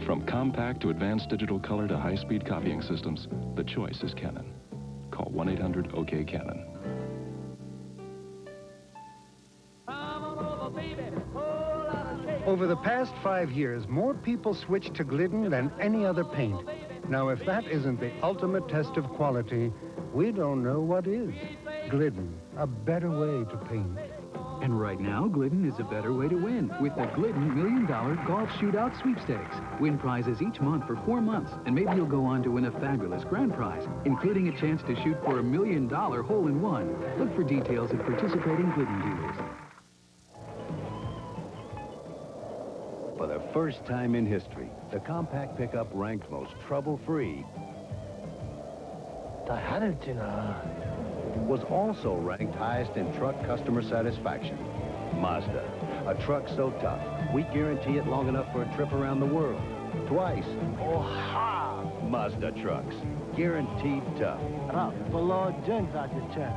From compact to advanced digital color to high-speed copying systems, the choice is Canon. Call 1-800-OK-CANON. Over the past 5 years, more people switched to Glidden than any other paint. Now, if that isn't the ultimate test of quality, we don't know what is. Glidden, a better way to paint. And right now, Glidden is a better way to win with the Glidden $1 Million Golf Shootout Sweepstakes. Win prizes each month for 4 months, and maybe you'll go on to win a fabulous grand prize, including a chance to shoot for $1 million hole-in-one. Look for details at participating Glidden dealers. For the first time in history, the compact pickup ranked most trouble-free was also ranked highest in truck customer satisfaction. Mazda, a truck so tough, we guarantee it long enough for a trip around the world. Twice. Oha! Mazda trucks, guaranteed tough. Ballard Jr of Richardson.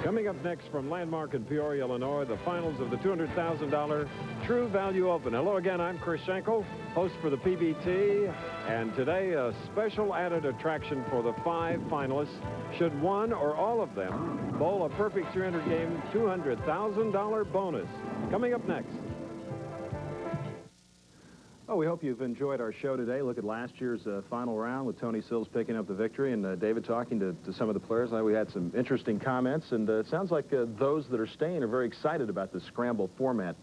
Coming up next from Landmark in Peoria, Illinois, the finals of the $200,000 True Value Open. Hello again, I'm Chris Schenkel, host for the PBT, and today a special added attraction for the 5 finalists. Should one or all of them bowl a perfect 300-game $200,000 bonus. Coming up next. Well, we hope you've enjoyed our show today. Look at last year's final round with Tony Sills picking up the victory and David talking to some of the players. We had some interesting comments, and it sounds like those that are staying are very excited about the scramble format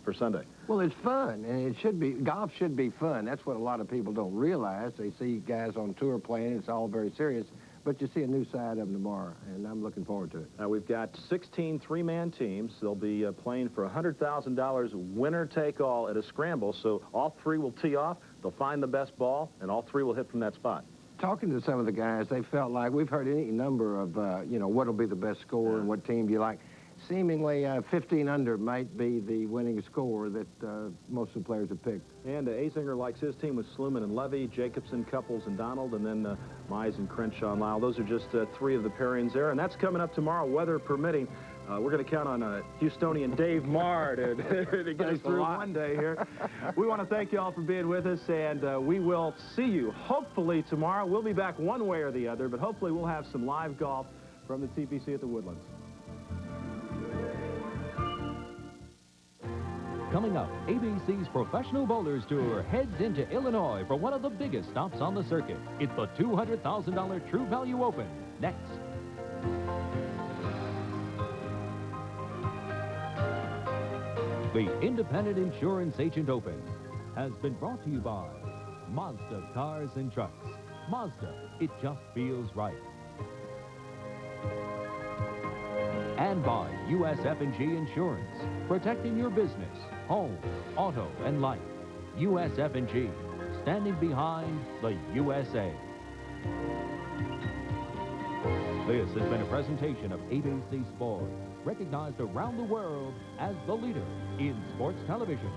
for Sunday. Well, it's fun, and it should be. Golf should be fun. That's what a lot of people don't realize. They see guys on tour playing. It's all very serious. But you see a new side of them tomorrow, and I'm looking forward to it. Now, we've got 16 three-man teams. They'll be playing for $100,000 winner-take-all at a scramble. So all 3 will tee off, they'll find the best ball, and all 3 will hit from that spot. Talking to some of the guys, they felt like we've heard any number of, what will be the best score and what team do you like. Seemingly 15 under might be the winning score that most of the players have picked. And Azinger likes his team with Sluman and Levy, Jacobson, Couples, and Donald, and then Mize and Crenshaw and Lyle. Those are just 3 of the pairings there, and that's coming up tomorrow, weather permitting. We're going to count on Houstonian Dave Marr to get us through one day here. We want to thank you all for being with us, and we will see you hopefully tomorrow. We'll be back one way or the other, but hopefully we'll have some live golf from the TPC at the Woodlands. Coming up, ABC's Professional Bowlers Tour heads into Illinois for one of the biggest stops on the circuit. It's the $200,000 True Value Open. Next. The Independent Insurance Agent Open has been brought to you by Mazda Cars and Trucks. Mazda, it just feels right. And by USF&G Insurance, protecting your business, home, auto, and life. USF&G, standing behind the USA. This has been a presentation of ABC Sports, recognized around the world as the leader in sports television.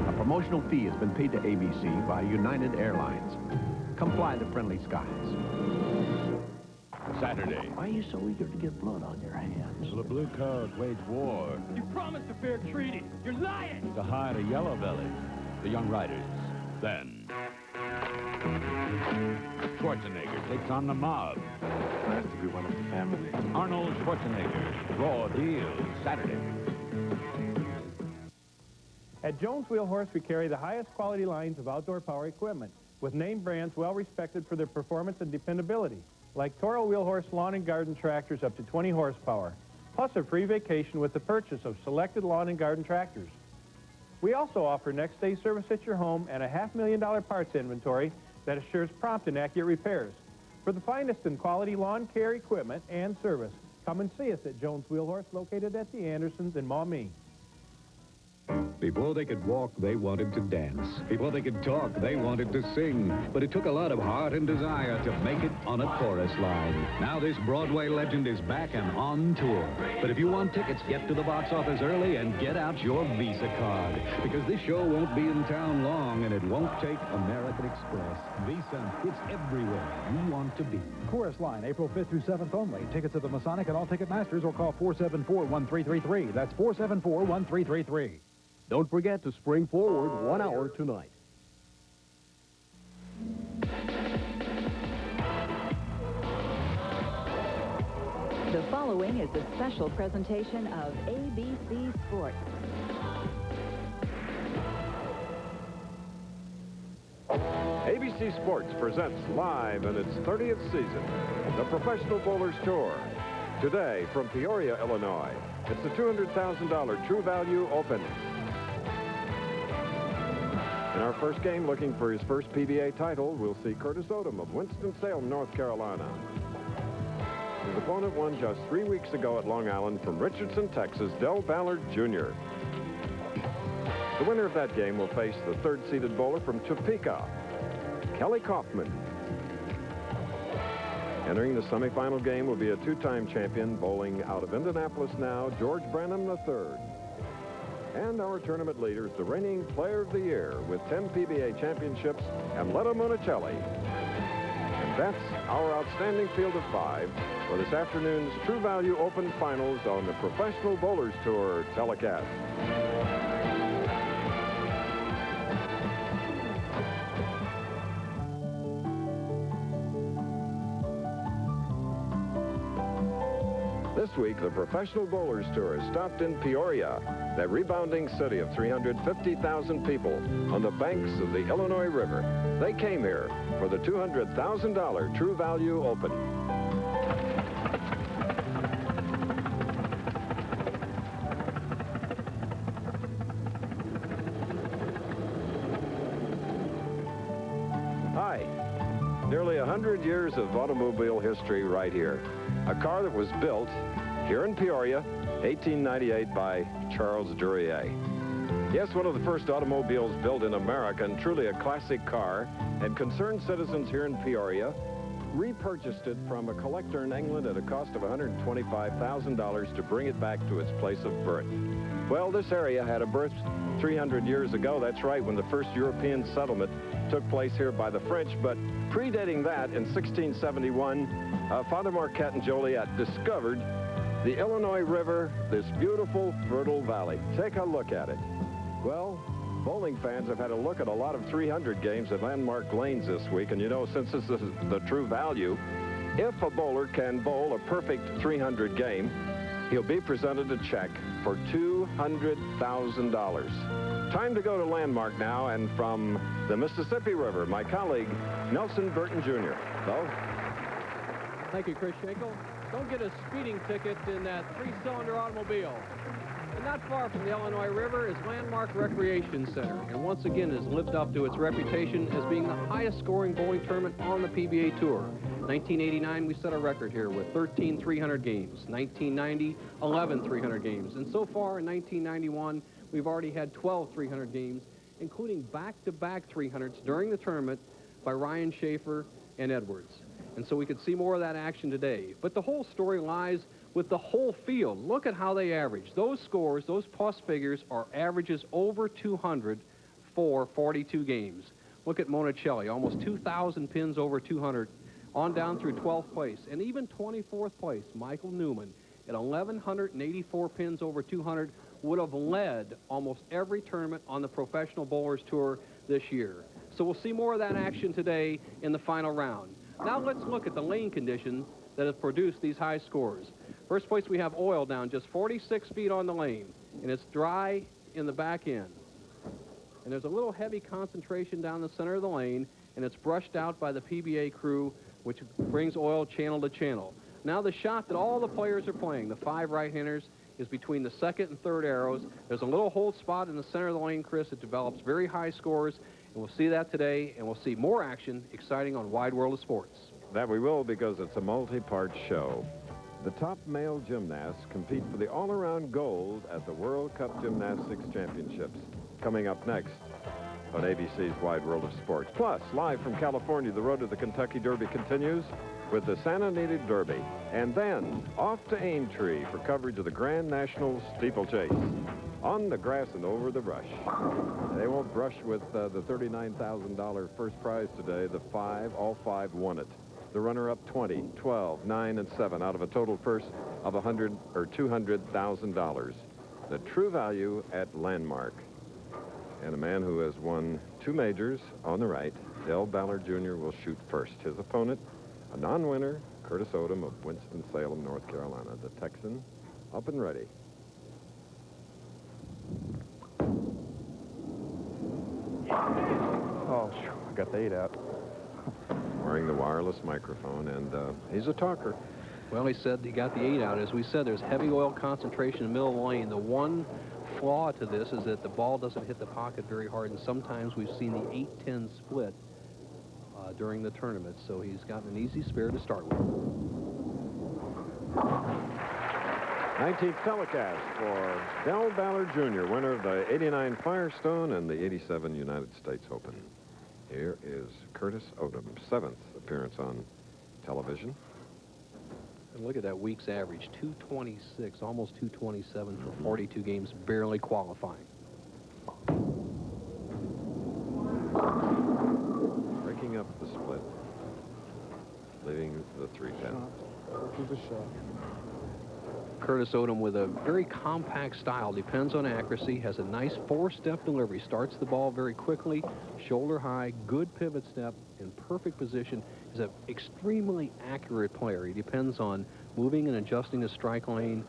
A promotional fee has been paid to ABC by United Airlines. Come fly the friendly skies. Saturday. Why are you so eager to get blood on your hands? The blue coats wage war. You promised a fair treaty. You're lying! To hide a yellow belly. The young riders. Then Schwarzenegger takes on the mob. Nice to be one of the family. Arnold Schwarzenegger. Raw deals. Saturday. At Jones Wheel Horse, we carry the highest quality lines of outdoor power equipment, with name brands well respected for their performance and dependability, like Toro Wheel Horse lawn and garden tractors up to 20 horsepower, plus a free vacation with the purchase of selected lawn and garden tractors. We also offer next-day service at your home and a $500,000 parts inventory that assures prompt and accurate repairs. For the finest in quality lawn care equipment and service, come and see us at Jones Wheel Horse, located at the Andersons in Maumee. Before they could walk, they wanted to dance. Before they could talk, they wanted to sing. But it took a lot of heart and desire to make it on a chorus line. Now this Broadway legend is back and on tour. But if you want tickets, get to the box office early and get out your Visa card. Because this show won't be in town long, and it won't take American Express. Visa, it's everywhere you want to be. Chorus line, April 5th through 7th only. Tickets at the Masonic and all Ticket Masters, or call 474-1333. That's 474-1333. Don't forget to spring forward 1 hour tonight. The following is a special presentation of ABC Sports. ABC Sports presents live in its 30th season, the Professional Bowlers Tour. Today, from Peoria, Illinois, it's the $200,000 True Value Open. In our first game, looking for his first PBA title, we'll see Curtis Odom of Winston-Salem, North Carolina. His opponent won just 3 weeks ago at Long Island from Richardson, Texas, Ballard Jr. The winner of that game will face the third-seeded bowler from Topeka, Kaufman. Entering the semifinal game will be a two-time champion bowling out of Indianapolis now, Bramham III. And our tournament leader is the reigning player of the year with 10 PBA championships, Amleto Monacelli. And that's our outstanding field of 5 for this afternoon's True Value Open Finals on the Professional Bowlers Tour telecast. This week, the Professional Bowlers Tour has stopped in Peoria, that rebounding city of 350,000 people on the banks of the Illinois River. They came here for the $200,000 True Value Open. Hi. Nearly 100 years of automobile history right here. A car that was built here in Peoria, 1898 by Charles Duryea. Yes, one of the first automobiles built in America, and truly a classic car, and concerned citizens here in Peoria repurchased it from a collector in England at a cost of $125,000 to bring it back to its place of birth. Well, this area had a birth 300 years ago. That's right, when the first European settlement took place here by the French. But predating that, in 1671, Father Marquette and Joliet discovered the Illinois River, this beautiful, fertile valley. Take a look at it. Well, bowling fans have had a look at a lot of 300 games at landmark lanes this week. And you know, since this is the True Value, if a bowler can bowl a perfect 300 game, he'll be presented a check for $200,000. Time to go to Landmark now, and from the Mississippi River, my colleague, Nelson Burton Jr. So, thank you, Chris Schenkel. Don't get a speeding ticket in that 3-cylinder automobile. And not far from the Illinois River is Landmark Recreation Center, and once again has lived up to its reputation as being the highest scoring bowling tournament on the PBA Tour. 1989, we set a record here with 13 300 games. 1990, 11 300 games. And so far in 1991, we've already had 12 300 games, including back-to-back 300s during the tournament by Ryan Schaefer and Edwards. And so we could see more of that action today. But the whole story lies with the whole field. Look at how they average. Those scores, those plus figures, are averages over 200 for 42 games. Look at Monacelli, almost 2,000 pins over 200, on down through 12th place. And even 24th place, Michael Newman, at 1,184 pins over 200, would have led almost every tournament on the Professional Bowlers Tour this year. So we'll see more of that action today in the final round. Now let's look at the lane conditions that have produced these high scores. First place, we have oil down just 46 feet on the lane, and it's dry in the back end. And there's a little heavy concentration down the center of the lane, and it's brushed out by the PBA crew, which brings oil channel to channel. Now the shot that all the players are playing, the 5 right-handers, is between the second and third arrows. There's a little hold spot in the center of the lane, Chris. It develops very high scores, and we'll see that today, and we'll see more action, exciting on Wide World of Sports. That we will, because it's a multi-part show. The top male gymnasts compete for the all-around gold at the World Cup Gymnastics Championships. Coming up next on ABC's Wide World of Sports. Plus, live from California, the road to the Kentucky Derby continues with the Santa Anita Derby. And then off to Aintree for coverage of the Grand National Steeplechase. On the grass and over the brush. They won't brush with the $39,000 first prize today. The all five won it. The runner-up 20, 12, 9, and 7 out of a total purse of $200,000. The true value at Landmark. And a man who has won 2 majors on the right, Ballard Jr. will shoot first. His opponent, a non-winner, Curtis Odom of Winston-Salem, North Carolina. The Texan up and ready. Oh, I got the 8 out. Wearing the wireless microphone, and he's a talker. Well, he said he got the 8 out. As we said, there's heavy oil concentration in the middle of the lane. The one flaw to this is that the ball doesn't hit the pocket very hard, and sometimes we've seen the 8-10 split during the tournament, so he's gotten an easy spare to start with. 19th telecast for Ballard Jr., winner of the 89 Firestone and the 87 United States Open. Here is Curtis Odom, 7th appearance on television. And look at that week's average, 226, almost 227 for 42 games, barely qualifying. Breaking up the split, leaving the 310. Curtis Odom with a very compact style, depends on accuracy, has a nice 4-step delivery, starts the ball very quickly, shoulder high, good pivot step, in perfect position. He's an extremely accurate player. He depends on moving and adjusting the strike line,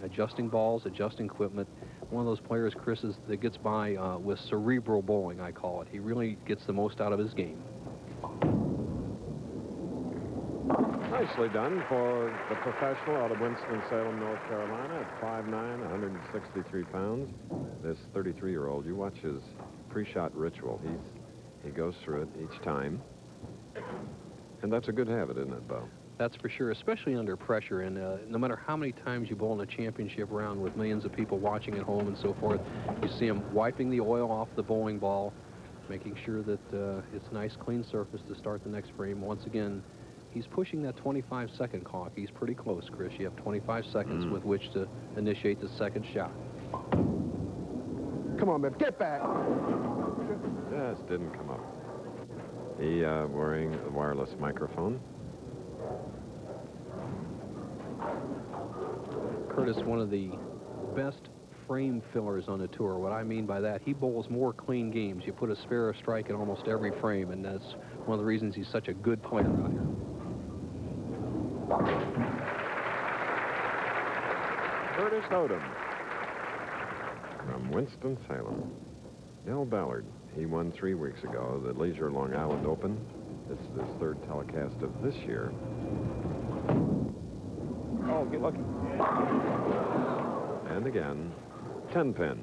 adjusting balls, adjusting equipment. One of those players, Chris, that gets by with cerebral bowling, I call it. He really gets the most out of his game. Nicely done for the professional out of Winston-Salem, North Carolina at 5'9", 163 pounds. This 33-year-old, you watch his pre-shot ritual. He goes through it each time. And that's a good habit, isn't it, Bo? That's for sure, especially under pressure. And no matter how many times you bowl in a championship round with millions of people watching at home and so forth, you see him wiping the oil off the bowling ball, making sure that it's a nice, clean surface to start the next frame. Once again, he's pushing that 25-second clock. He's pretty close, Chris. You have 25 seconds with which to initiate the second shot. Come on, man. Get back. Just didn't come up. He wearing a wireless microphone. Curtis, one of the best frame fillers on the tour. What I mean by that, he bowls more clean games. You put a spare or strike in almost every frame, and that's one of the reasons he's such a good player out here. Curtis Odom from Winston-Salem. Ballard, he won 3 weeks ago the Leisure Long Island Open. This is his 3rd telecast of this year. Oh, get lucky. And again, 10-pin.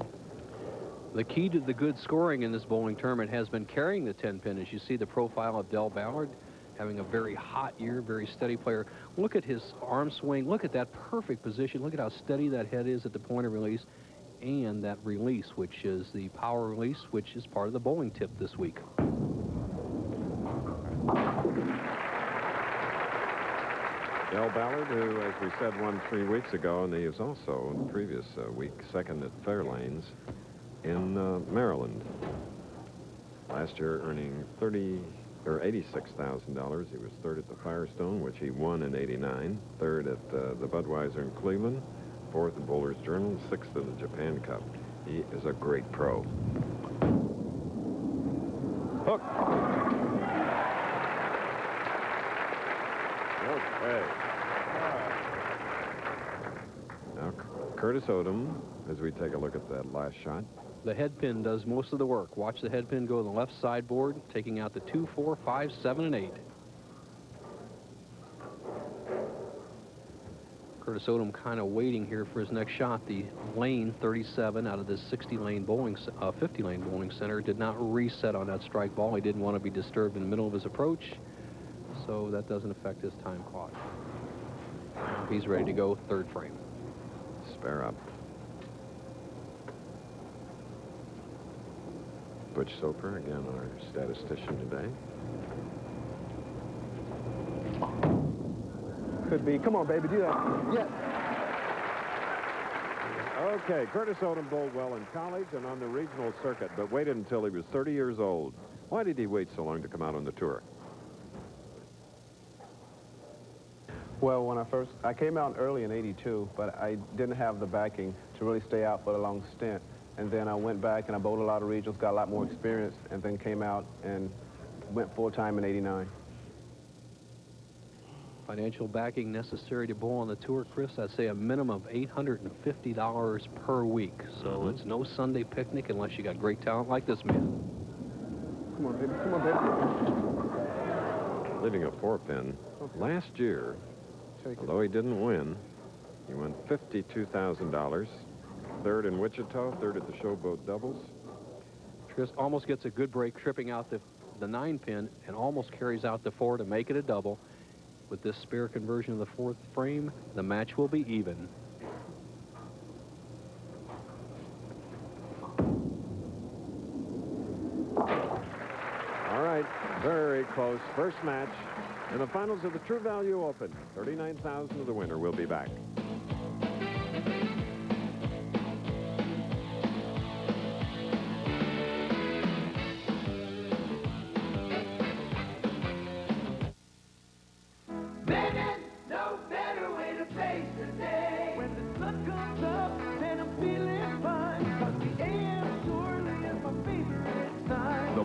The key to the good scoring in this bowling tournament has been carrying the 10-pin. As you see the profile of Ballard, having a very hot year, very steady player. Look at his arm swing. Look at that perfect position. Look at how steady that head is at the point of release, and that release, which is the power release, which is part of the bowling tip this week. Ballard, who, as we said, won 3 weeks ago, and he was also in the previous week 2nd at Fairlanes in Maryland. Last year earning $86,000. He was 3rd at the Firestone, which he won in '89, 3rd at the Budweiser in Cleveland, 4th at Bowler's Journal, 6th in the Japan Cup. He is a great pro. Hook. Okay. Now, Curtis Odom, as we take a look at that last shot. The head pin does most of the work. Watch the head pin go to the left sideboard, taking out the 2, 4, 5, 7, and 8. Curtis Odom kind of waiting here for his next shot. The lane 37 out of this 50-lane bowling center did not reset on that strike ball. He didn't want to be disturbed in the middle of his approach, so that doesn't affect his time clock. He's ready to go, third frame. Spare up. Butch Soper, again, our statistician today. Could be. Come on, baby, do that. Yes. Okay, Curtis Odom bowled well in college and on the regional circuit, but waited until he was 30 years old. Why did he wait so long to come out on the tour? Well, when I came out early in '82, but I didn't have the backing to really stay out for a long stint. And then I went back and I bowled a lot of regionals, got a lot more experience, and then came out and went full-time in '89. Financial backing necessary to bowl on the tour, Chris, I'd say a minimum of $850 per week. So it's no Sunday picnic unless you got great talent like this man. Come on, baby. Come on, baby. Leading a 4-pin. Last year, although he didn't win, he won $52,000. Third in Wichita, third at the Showboat Doubles. Chris almost gets a good break tripping out the 9-pin and almost carries out the 4 to make it a double. With this spare conversion of the 4th frame, the match will be even. All right, very close. First match in the finals of the True Value Open. $39,000 of the winner will be back.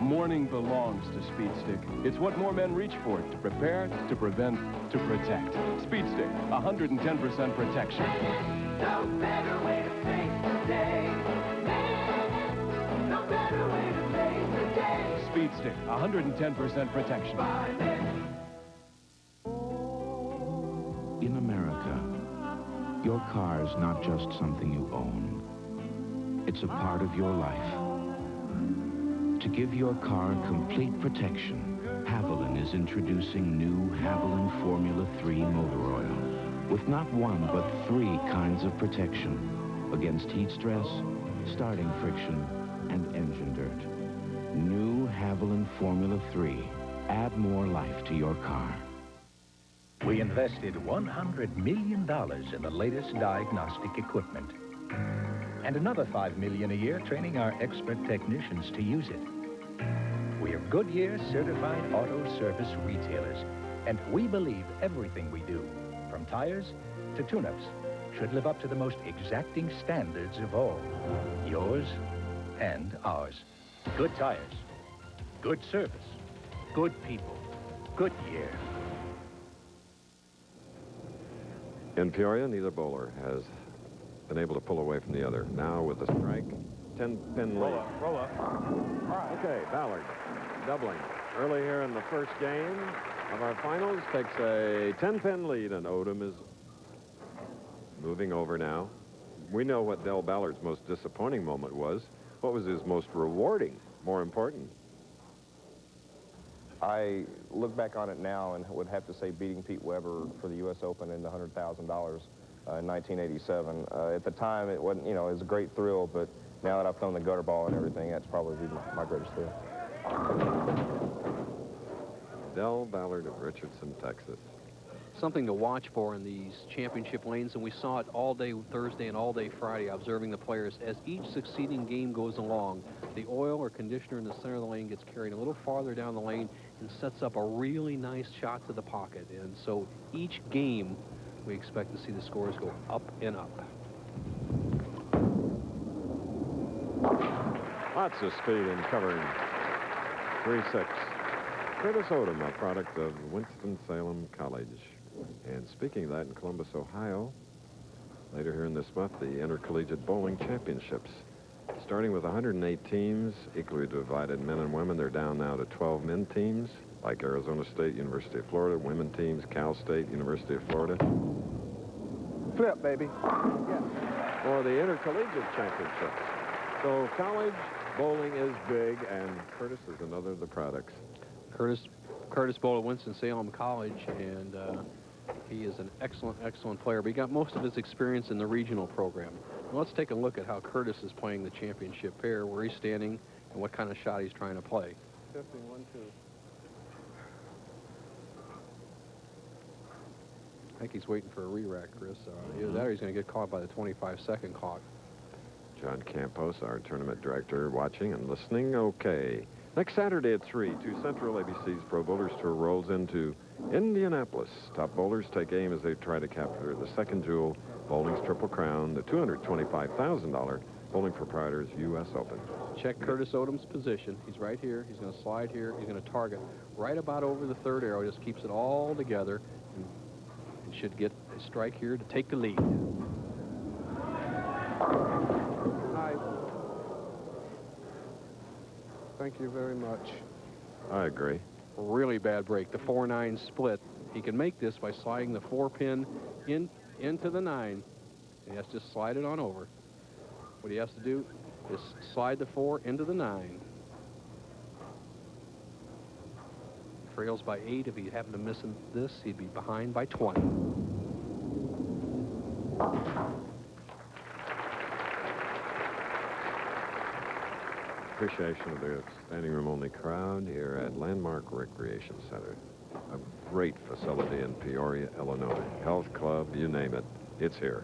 Morning belongs to Speed Stick. It's what more men reach for: to prepare, to prevent, to protect. Speed Stick, 110% protection. No better way to face the day. No better way to face the day. Speed Stick, 110% protection. In America, your car is not just something you own. It's a part of your life. To give your car complete protection, Haviland is introducing new Haviland Formula 3 motor oil with not one but 3 kinds of protection against heat stress, starting friction, and engine dirt. New Haviland Formula 3. Add more life to your car. We invested $100 million in the latest diagnostic equipment and another $5 million a year training our expert technicians to use it. We are Goodyear certified auto service retailers, and we believe everything we do, from tires to tune-ups, should live up to the most exacting standards of all, yours and ours. Good tires, good service, good people, Goodyear. In Peoria, neither bowler has been able to pull away from the other. Now with the strike, 10-pin lead. Roll up. All right. Okay, Ballard doubling. Early here in the first game of our finals, takes a 10-pin lead, and Odom is moving over now. We know what Del Ballard's most disappointing moment was. What was his most rewarding, more important? I look back on it now and would have to say beating Pete Weber for the U.S. Open in the $100,000 in 1987. At the time, it wasn't, you know, it was a great thrill, but now that I've thrown the gutter ball and everything, that's probably my greatest thrill. Del Ballard of Richardson, Texas. Something to watch for in these championship lanes, and we saw it all day Thursday and all day Friday, observing the players. As each succeeding game goes along, the oil or conditioner in the center of the lane gets carried a little farther down the lane and sets up a really nice shot to the pocket. And so each game, we expect to see the scores go up and up. Lots of speed in covering 3-6. Curtis Odom, a product of Winston-Salem College. And speaking of that, in Columbus, Ohio, later here in this month, the Intercollegiate Bowling Championships. Starting with 108 teams, equally divided men and women, they're down now to 12 men teams, like Arizona State, University of Florida, women teams, Cal State, University of Florida. Flip, baby. Yeah. For the Intercollegiate Championships. So college bowling is big, and Curtis is another of the products. Curtis bowled at Winston-Salem College, and He is an excellent, excellent player, but he got most of his experience in the regional program. Well, let's take a look at how Curtis is playing the championship pair, where he's standing, and what kind of shot he's trying to play. 15-1-2. I think he's waiting for a re-rack, Chris. Either that or he's going to get caught by the 25-second clock. John Campos, our tournament director, watching and listening. Okay. Next Saturday at 3, 2 Central ABC's Pro Bowlers Tour rolls into Indianapolis. Top bowlers take aim as they try to capture the second jewel, bowling's Triple Crown, the $225,000 Bowling Proprietors U.S. Open. Check Curtis Odom's position. He's right here. He's going to slide here. He's going to target right about over the third arrow. Just keeps it all together. And should get a strike here to take the lead. Hi. Thank you very much. I agree. Really bad break. The 4-9 split. He can make this by sliding the 4-pin into the 9. He has to just slide it on over. What he has to do is slide the 4 into the 9. Trails by 8. If he happened to miss this, he'd be behind by 20. Appreciation of the standing room only crowd here at Landmark Recreation Center. A great facility in Peoria, Illinois. Health club, you name it, it's here.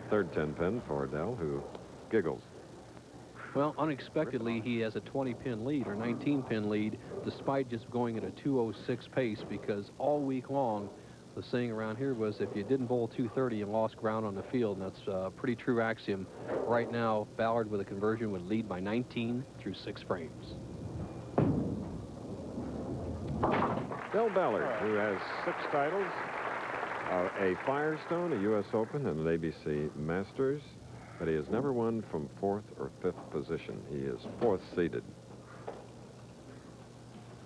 Third 10-pin for Dell, who giggles. Well, unexpectedly, he has a 20-pin lead or 19-pin lead, despite just going at a 2:06 pace, because all week long, the saying around here was if you didn't bowl 230, you lost ground on the field, and that's a pretty true axiom. Right now, Ballard with a conversion would lead by 19 through 6 frames. Del Ballard, who has 6 titles, a Firestone, a U.S. Open, and an ABC Masters, but he has never won from 4th or 5th position. He is 4th seeded.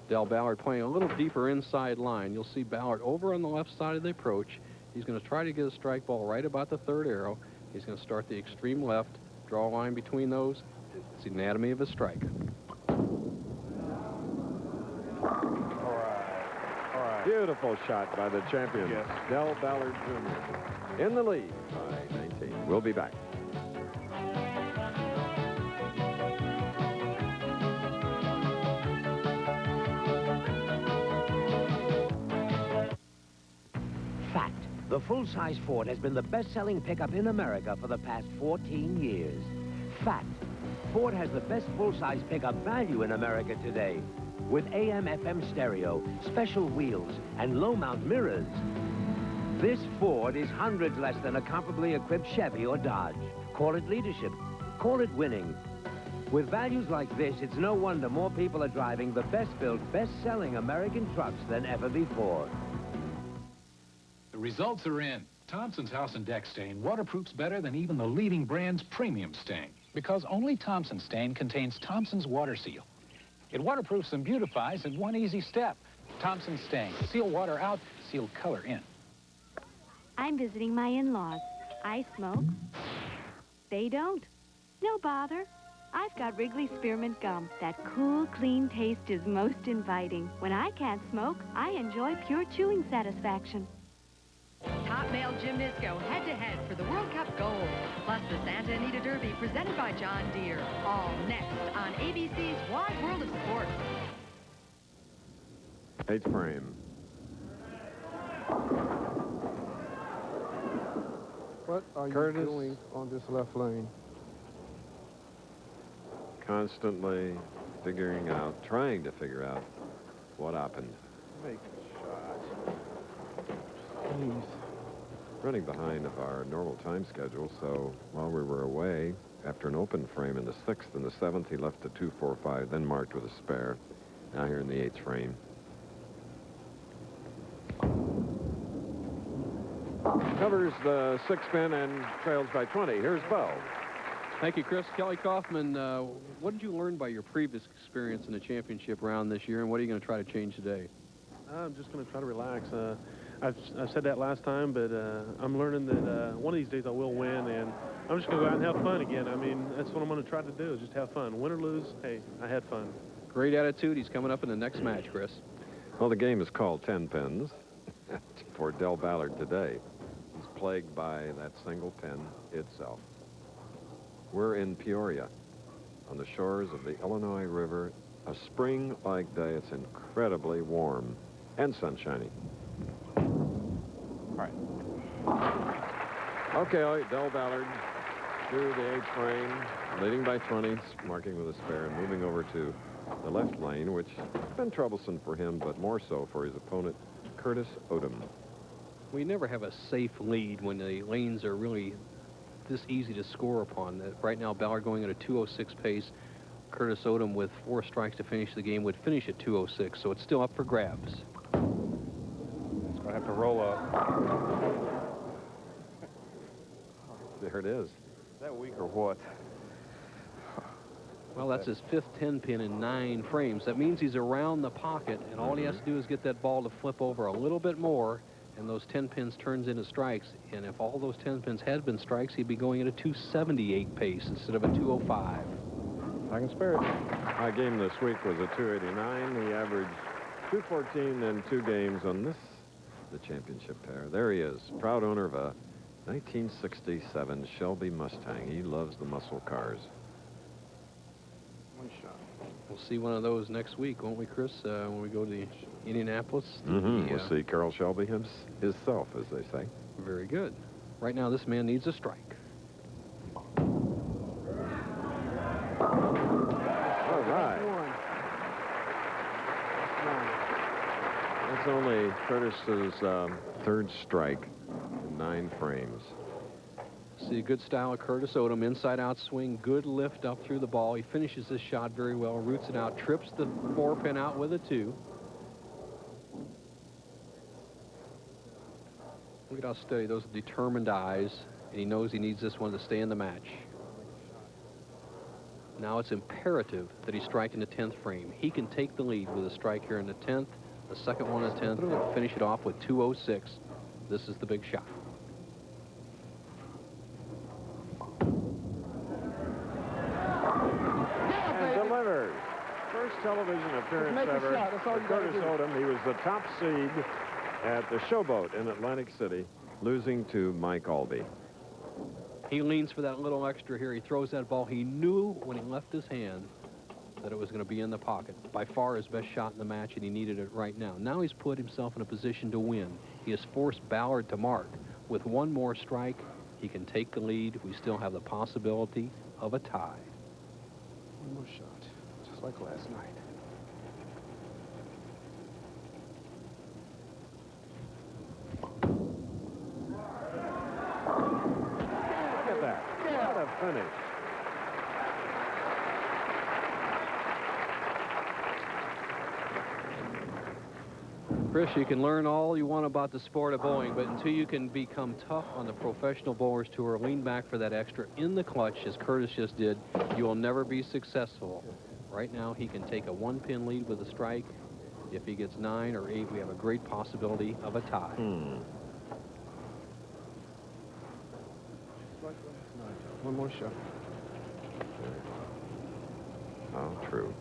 Del Ballard playing a little deeper inside line. You'll see Ballard over on the left side of the approach. He's going to try to get a strike ball right about the third arrow. He's going to start the extreme left, draw a line between those. It's the anatomy of a strike. Beautiful shot by the champion, Del Ballard Jr. in the lead by 19. We'll be back. Fact, the full-size Ford has been the best-selling pickup in America for the past 14 years. Fact, Ford has the best full-size pickup value in America today. With AM/FM stereo, special wheels, and low-mount mirrors. This Ford is hundreds less than a comparably equipped Chevy or Dodge. Call it leadership. Call it winning. With values like this, it's no wonder more people are driving the best-built, best-selling American trucks than ever before. The results are in. Thompson's House and Deck Stain waterproofs better than even the leading brand's premium stain. Because only Thompson Stain contains Thompson's Water Seal. It waterproofs and beautifies in one easy step. Thompson Stain. Seal water out, seal color in. I'm visiting my in-laws. I smoke. They don't. No bother. I've got Wrigley Spearmint Gum. That cool, clean taste is most inviting. When I can't smoke, I enjoy pure chewing satisfaction. Top male gymnasts go head-to-head for the World Cup gold. Plus the Santa Anita Derby presented by John Deere. All next on ABC's Wide World of Sports. 8th frame. What are Curtis, you doing on this left lane? Constantly figuring out, trying to figure out what happened. Make a shot. Please. Running behind of our normal time schedule, so while we were away, after an open frame in the 6th and the 7th, he left a 2-4-5, then marked with a spare. Now here in the 8th frame. Covers the 6-pin and trails by 20. Here's Bo. Thank you, Chris. Kelly Kaufman, what did you learn by your previous experience in the championship round this year, and what are you going to try to change today? I'm just going to try to relax. I've said that last time, but I'm learning that one of these days I will win, and I'm just going to go out and have fun again. I mean, that's what I'm going to try to do, is just have fun. Win or lose, hey, I had fun. Great attitude. He's coming up in the next match, Chris. Well, the game is called 10 pins for Del Ballard today. He's plagued by that single pin itself. We're in Peoria on the shores of the Illinois River. A spring-like day. It's incredibly warm and sunshiny. All right. Okay, Del Ballard through the 8th frame, leading by 20, marking with a spare, and moving over to the left lane, which has been troublesome for him, but more so for his opponent, Curtis Odom. We never have a safe lead when the lanes are really this easy to score upon. Right now, Ballard going at a 2:06 pace. Curtis Odom with 4 strikes to finish the game would finish at 2:06, so it's still up for grabs. It's going to have to roll up. There it is. Is that weak or what? Well, that's his 5th 10 pin in 9 frames. That means he's around the pocket, and all he has to do is get that ball to flip over a little bit more, and those 10 pins turns into strikes. And if all those 10 pins had been strikes, he'd be going at a 278 pace instead of a 205. I can spare it. My game this week was a 289. He averaged 214 in 2 games on the championship pair. There he is, proud owner of a 1967 Shelby Mustang. He loves the muscle cars. One shot. We'll see one of those next week, won't we, Chris, when we go to Indianapolis? We'll see Carroll Shelby himself, as they say. Very good. Right now, this man needs a strike. All right. That's only Curtis's 3rd strike in 9 frames. See a good style of Curtis Odom, inside-out swing, good lift up through the ball. He finishes this shot very well, roots it out, trips the 4-pin out with a 2. Look at how steady, those determined eyes, and he knows he needs this one to stay in the match. Now it's imperative that he strike in the 10th frame. He can take the lead with a strike here in the 10th, the second one in the 10th, and finish it off with 2:06. This is the big shot. Delivers. First television appearance ever for Curtis Odom. He was the top seed at the Showboat in Atlantic City, losing to Mike Albee. He leans for that little extra here. He throws that ball. He knew when he left his hand that it was going to be in the pocket. By far his best shot in the match, and he needed it right now. Now he's put himself in a position to win. He has forced Ballard to mark. With one more strike, he can take the lead. We still have the possibility of a tie. One more shot, just like last night. Look at that. What a finish. Chris, you can learn all you want about the sport of bowling, but until you can become tough on the professional bowlers tour, lean back for that extra in the clutch, as Curtis just did, you will never be successful. Right now, he can take a 1-pin lead with a strike. If he gets 9 or 8, we have a great possibility of a tie. One more shot. Oh, true.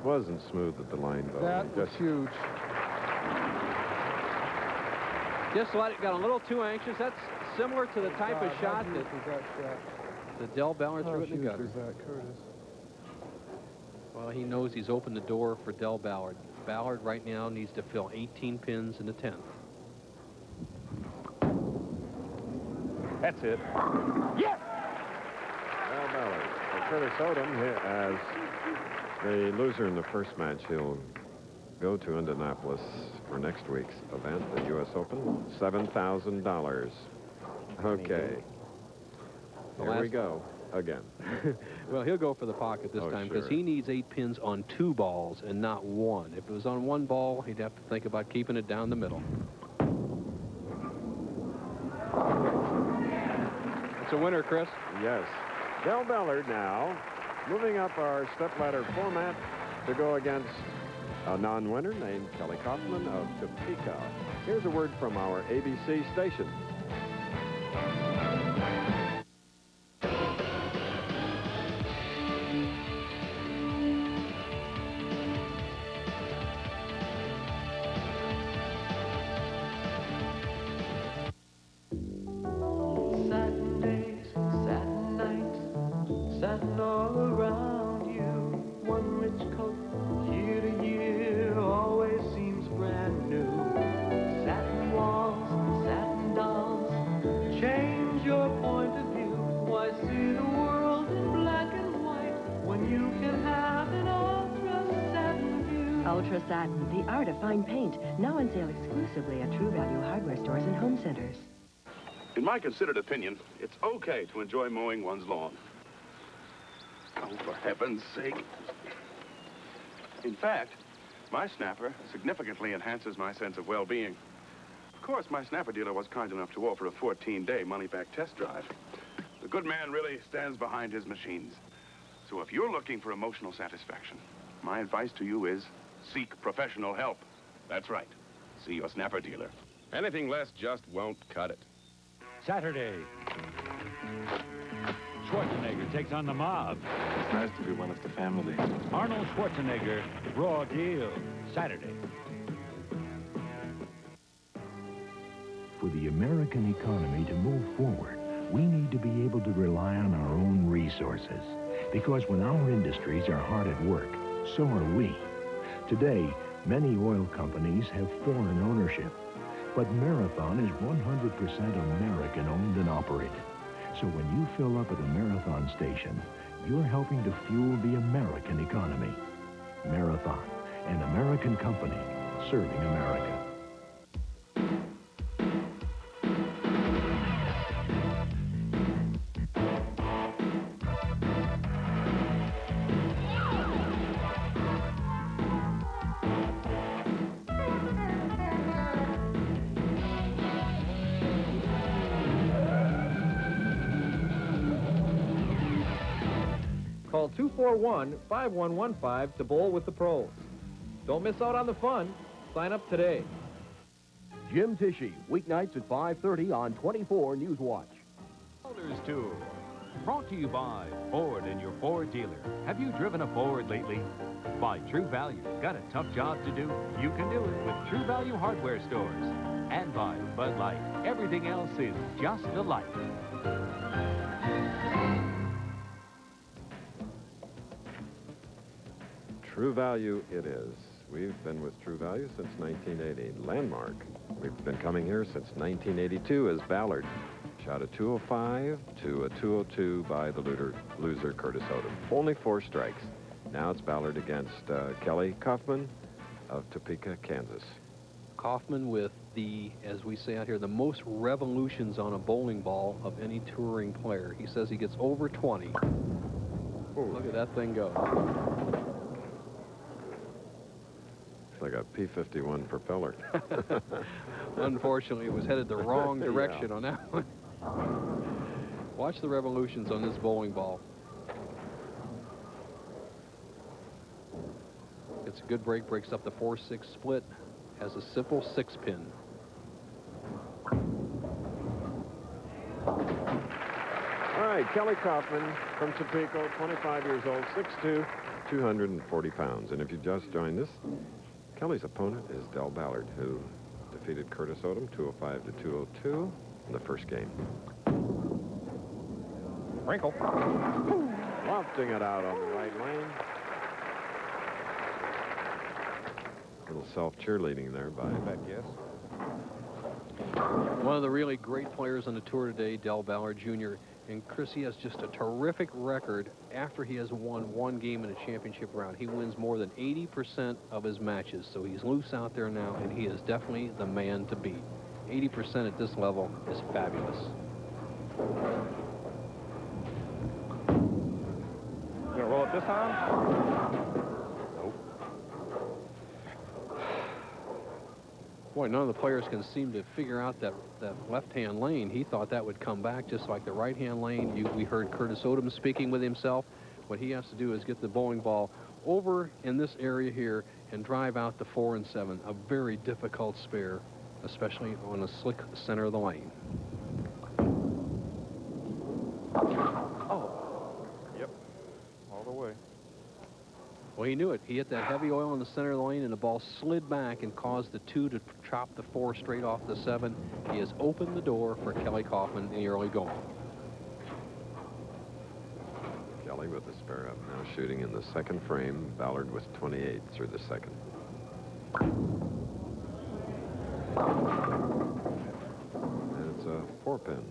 Wasn't smooth at the line, though. That was huge. Just got a little too anxious. That's similar to the type of shot that Del Ballard threw it in the gutter. Curtis? Well, he knows he's opened the door for Del Ballard. Ballard right now needs to fill 18 pins in the 10th. That's it. Yes! Del Ballard. For Curtis Odom, as the loser in the first match, he'll go to Indianapolis for next week's event, the U.S. Open, $7,000. Okay. Here we go again. Well, he'll go for the pocket this time because he needs 8 pins on 2 balls and not 1. If it was on 1 ball, he'd have to think about keeping it down the middle. It's a winner, Chris. Yes. Del Ballard now moving up our stepladder format to go against A non-winner named Kelly Coffman of Topeka. Here's a word from our ABC station. Ultra Satin, the art of fine paint, now on sale exclusively at True Value hardware stores and home centers. In my considered opinion, it's okay to enjoy mowing one's lawn. Oh, for heaven's sake. In fact, my snapper significantly enhances my sense of well-being. Of course, my snapper dealer was kind enough to offer a 14-day money-back test drive. The good man really stands behind his machines. So if you're looking for emotional satisfaction, my advice to you is seek professional help. That's right. See your snapper dealer. Anything less just won't cut it. Saturday. Schwarzenegger takes on the mob. It's nice to be one of the family. Arnold Schwarzenegger, raw deal. Saturday. For the American economy to move forward, we need to be able to rely on our own resources. Because when our industries are hard at work, so are we. Today, many oil companies have foreign ownership, but Marathon is 100% American-owned and operated. So when you fill up at a Marathon station, you're helping to fuel the American economy. Marathon, an American company serving America. Call 241-5115 to bowl with the pros. Don't miss out on the fun. Sign up today. Jim Tishy, weeknights at 5:30 on 24 News Watch. Builders Tour, brought to you by Ford and your Ford dealer. Have you driven a Ford lately? By True Value. Got a tough job to do? You can do it with True Value hardware stores. And by Bud Light. Everything else is just the light. True Value it is. We've been with True Value since 1980. Landmark. We've been coming here since 1982 as Ballard. Shot a 205 to a 202 by the loser Curtis Odom. Only 4 strikes. Now it's Ballard against Kelly Coffman of Topeka, Kansas. Kaufman with the, as we say out here, the most revolutions on a bowling ball of any touring player. He says he gets over 20. Ooh. Look at that thing go. It's like a P-51 propeller. Unfortunately, it was headed the wrong direction on that one. Watch the revolutions on this bowling ball. It's a good break, breaks up the 4-6 split, has a simple 6-pin. All right, Kelly Coffman from Topeka, 25 years old, 6'2", 240 pounds. And if you just joined us, Kelly's opponent is Del Ballard, who defeated Curtis Odom, 205 to 202 in the first game. Wrinkle. Lofting it out on the right lane. A little self-cheerleading there by Beck, yes. One of the really great players on the tour today, Del Ballard Jr. And Chris, he has just a terrific record after he has won one game in a championship round. He wins more than 80% of his matches, so he's loose out there now, and he is definitely the man to beat. 80% at this level is fabulous. You gonna roll it this time? Boy, none of the players can seem to figure out that left-hand lane. He thought that would come back just like the right-hand lane. We heard Curtis Odom speaking with himself. What he has to do is get the bowling ball over in this area here and drive out the 4 and 7. A very difficult spare, especially on a slick center of the lane. Oh. Yep. All the way. Well, he knew it. He hit that heavy oil in the center of the lane, and the ball slid back and caused the 2 to chop the 4 straight off the 7. He has opened the door for Kelly Kaufman in the early going. Kelly with the spare up now, shooting in the second frame. Ballard with 28 through the second. And it's a 4-pin.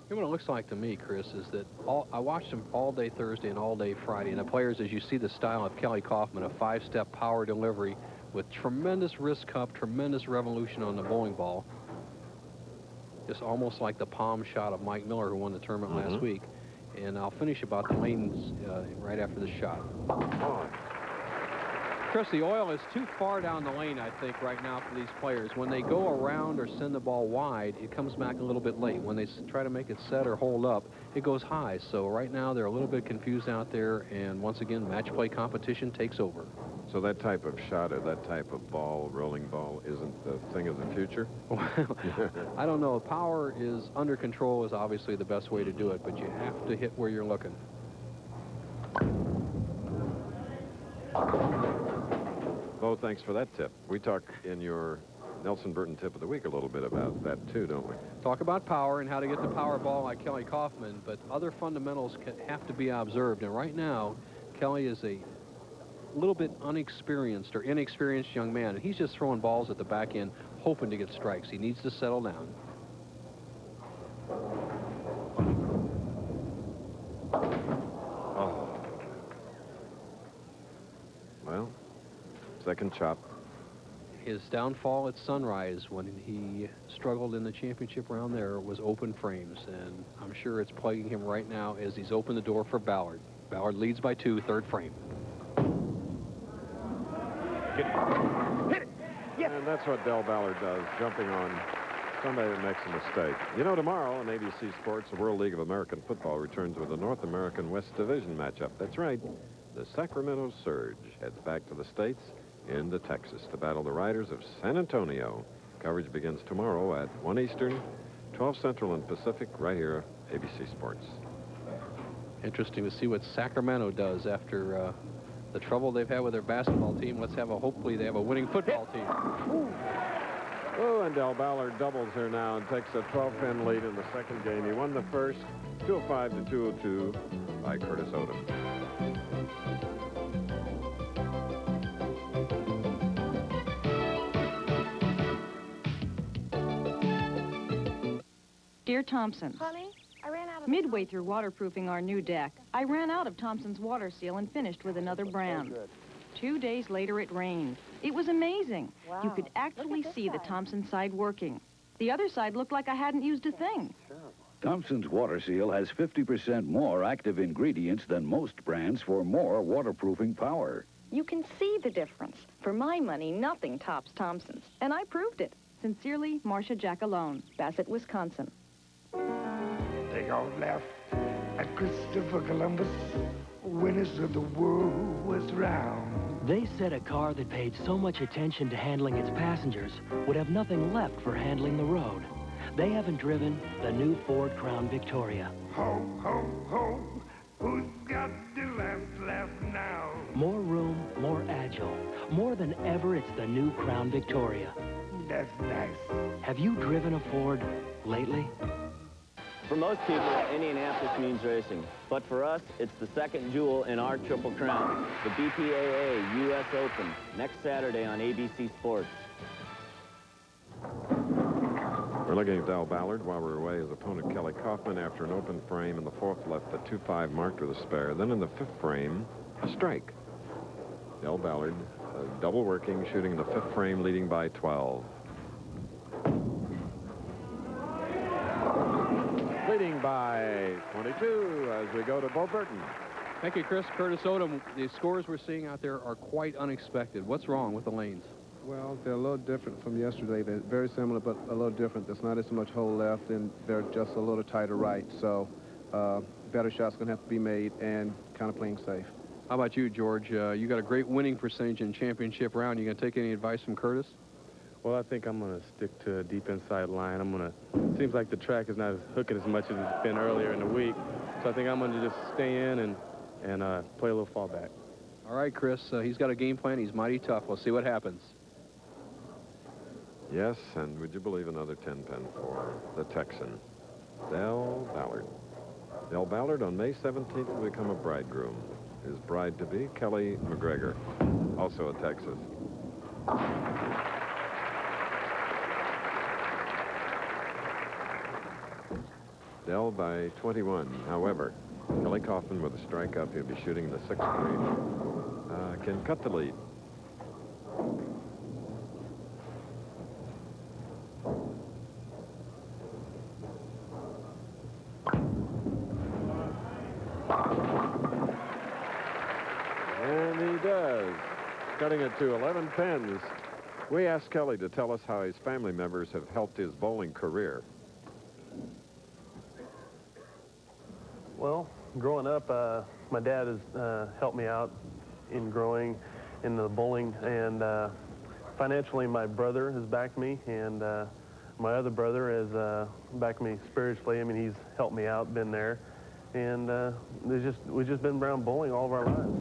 You know what it looks like to me, Chris, is that I watched him all day Thursday and all day Friday, and the players, as you see the style of Kelly Kaufman, a 5-step power delivery with tremendous wrist cup, tremendous revolution on the bowling ball. Just almost like the palm shot of Mike Miller, who won the tournament last week. And I'll finish about the lanes right after the shot. Chris, the oil is too far down the lane, I think, right now for these players. When they go around or send the ball wide, it comes back a little bit late. When they try to make it set or hold up, it goes high. So right now they're a little bit confused out there, and once again, match play competition takes over. So that type of shot or that type of ball, rolling ball, isn't the thing of the future? Well, I don't know. Power is under control is obviously the best way to do it, but you have to hit where you're looking. Bo, thanks for that tip. We talked in your Nelson Burton tip of the week a little bit about that too, don't we? Talk about power and how to get the power ball like Kelly Kaufman, but other fundamentals have to be observed. And right now, Kelly is a little bit unexperienced or inexperienced young man, and he's just throwing balls at the back end, hoping to get strikes. He needs to settle down. Oh. Well, second chop. His downfall at Sunrise when he struggled in the championship round there was open frames, and I'm sure it's plaguing him right now as he's opened the door for Ballard. Ballard leads by 2, third frame. Hit it! Yeah. And that's what Del Ballard does, jumping on somebody that makes a mistake. You know, tomorrow on ABC Sports, the World League of American Football returns with a North American West Division matchup. That's right. The Sacramento Surge heads back to the States into Texas to battle the Riders of San Antonio. Coverage begins tomorrow at 1 Eastern, 12 Central and Pacific, right here, ABC Sports. Interesting to see what Sacramento does after the trouble they've had with their basketball team. Let's have hopefully they have a winning football team. Oh, and Del Ballard doubles here now and takes a 12-pin lead in the second game. He won the first, 205 to 202 by Curtis Odom. Dear Thompson, Honey, I ran out of... Midway through waterproofing our new deck, I ran out of Thompson's water seal and finished with another brand. 2 days later, it rained. It was amazing. Wow. You could actually see the Thompson side working. The other side looked like I hadn't used a thing. Thompson's water seal has 50% more active ingredients than most brands for more waterproofing power. You can see the difference. For my money, nothing tops Thompson's. And I proved it. Sincerely, Marcia Jackalone, Bassett, Wisconsin. They all laughed at Christopher Columbus when he said the world was round. They said a car that paid so much attention to handling its passengers would have nothing left for handling the road. They haven't driven the new Ford Crown Victoria. Ho, ho, ho, who's got to laugh now? More room, more agile. More than ever, it's the new Crown Victoria. That's nice. Have you driven a Ford lately? For most people, Indianapolis means racing. But for us, it's the second jewel in our Triple Crown, the BPAA U.S. Open, next Saturday on ABC Sports. We're looking at Del Ballard while we're away. His opponent, Kelly Kaufman, after an open frame in the fourth, left the 2-5 marked with a spare. Then in the fifth frame, a strike. Del Ballard, double working, shooting in the fifth frame, leading by 12. Leading by 22 as we go to Bo Burton. Thank you, Chris. Curtis Odom, the scores we're seeing out there are quite unexpected. What's wrong with the lanes? Well, they're a little different from yesterday. They're very similar, but a little different. There's not as much hole left, and they're just a little tighter right. So better shots going to have to be made and kind of playing safe. How about you, George? You got a great winning percentage in championship round. You going to take any advice from Curtis? Well, I think I'm going to stick to a deep inside line. Seems like the track is not as hooking as much as it's been earlier in the week. So I think I'm going to just stay in and play a little fallback. All right, Chris, he's got a game plan. He's mighty tough. We'll see what happens. Yes, and would you believe another 10-pin for the Texan, Del Ballard. Del Ballard on May 17th will become a bridegroom. His bride-to-be, Kelly McGregor, also a Texas. Del by 21. However, Kelly Kaufman with a strike up. He'll be shooting the 6th green. Can cut the lead. And he does, cutting it to 11 pins. We asked Kelly to tell us how his family members have helped his bowling career. Well, growing up, my dad has helped me out in growing in the bowling, and financially my brother has backed me, and my other brother has backed me spiritually. I mean, he's helped me out, been there, and we've just been around bowling all of our lives.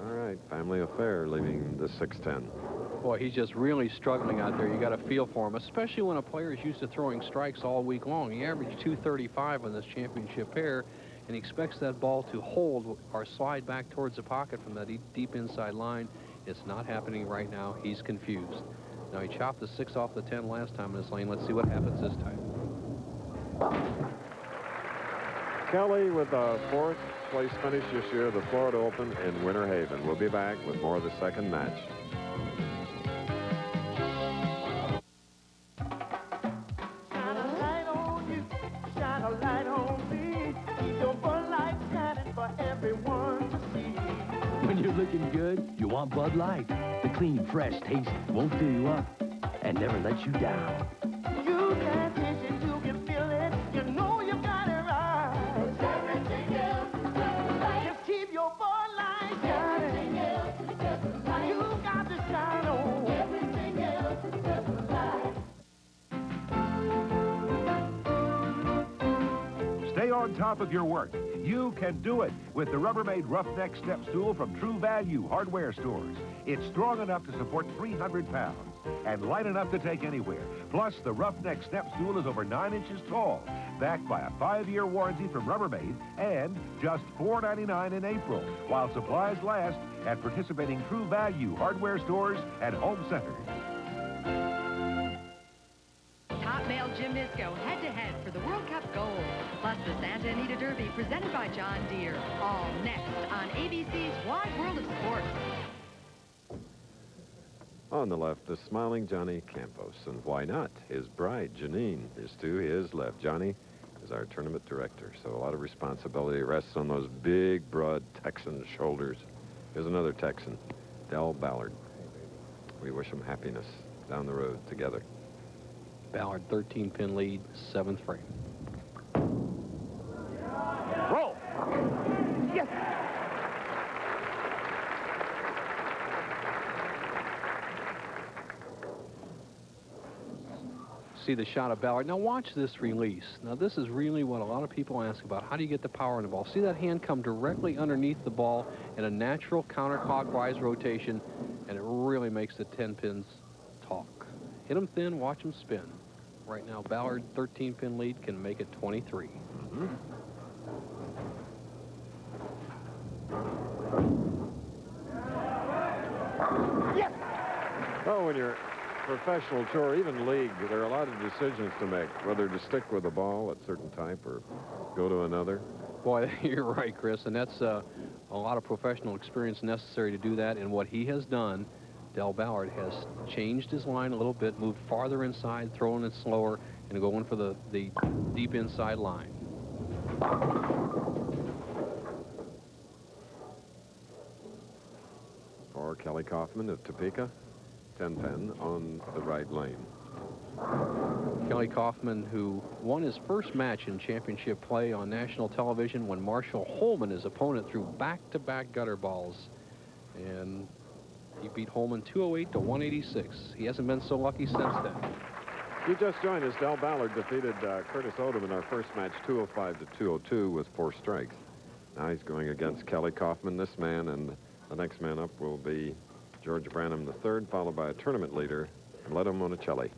All right, family affair leaving the 610. Boy, he's just really struggling out there. You got to feel for him, especially when a player is used to throwing strikes all week long. He averaged 235 on this championship pair, and he expects that ball to hold or slide back towards the pocket from that deep inside line. It's not happening right now. He's confused. Now, he chopped the 6 off the 10 last time in this lane. Let's see what happens this time. Kelly with a 4th place finish this year, the Florida Open in Winter Haven. We'll be back with more of the second match. When you're looking good, you want Bud Light. The clean, fresh taste won't fill you up and never let you down. You can taste it, you can feel it, you know you got it right. Everything else is just right. Just keep your Bud Light shining. Everything else is just right. You got to shine on. Everything else is just right. Stay on top of your work. You can do it with the Rubbermaid Roughneck Step Stool from True Value Hardware Stores. It's strong enough to support 300 pounds and light enough to take anywhere. Plus, the Roughneck Step Stool is over 9 inches tall, backed by a 5-year warranty from Rubbermaid, and just $4.99 in April, while supplies last at participating True Value Hardware Stores and home centers. Top male gymnasts go head-to-head for the World Cup gold. Plus the Santa Anita Derby presented by John Deere. All next on ABC's Wide World of Sports. On the left, the smiling Johnny Campos. And why not? His bride, Janine, is to his left. Johnny is our tournament director, so a lot of responsibility rests on those big, broad Texan shoulders. Here's another Texan, Del Ballard. We wish him happiness down the road together. Ballard, 13-pin lead, 7th frame. Roll. Yes. See the shot of Ballard. Now watch this release. Now this is really what a lot of people ask about. How do you get the power in the ball? See that hand come directly underneath the ball in a natural counterclockwise rotation, and it really makes the 10 pins talk. Hit them thin, watch them spin. Right now, Ballard, 13-pin lead, can make it 23. Yes. Oh, when you're professional tour, even league, there are a lot of decisions to make, whether to stick with the ball at certain type or go to another. Boy, you're right, Chris, and that's a lot of professional experience necessary to do that. And what he has done, Del Ballard has changed his line a little bit, moved farther inside, throwing it slower, and going for the deep inside line. For Kelly Kaufman of Topeka, 10-pin on the right lane. Kelly Kaufman, who won his first match in championship play on national television when Marshall Holman, his opponent, threw back-to-back gutter balls. And he beat Holman 208 to 186. He hasn't been so lucky since then. You just joined us. Del Ballard defeated Curtis Odom in our first match 205 to 202 with 4 strikes. Now he's going against Kelly Kaufman, this man, and the next man up will be George Bramham III, followed by a tournament leader, Amleto Monacelli.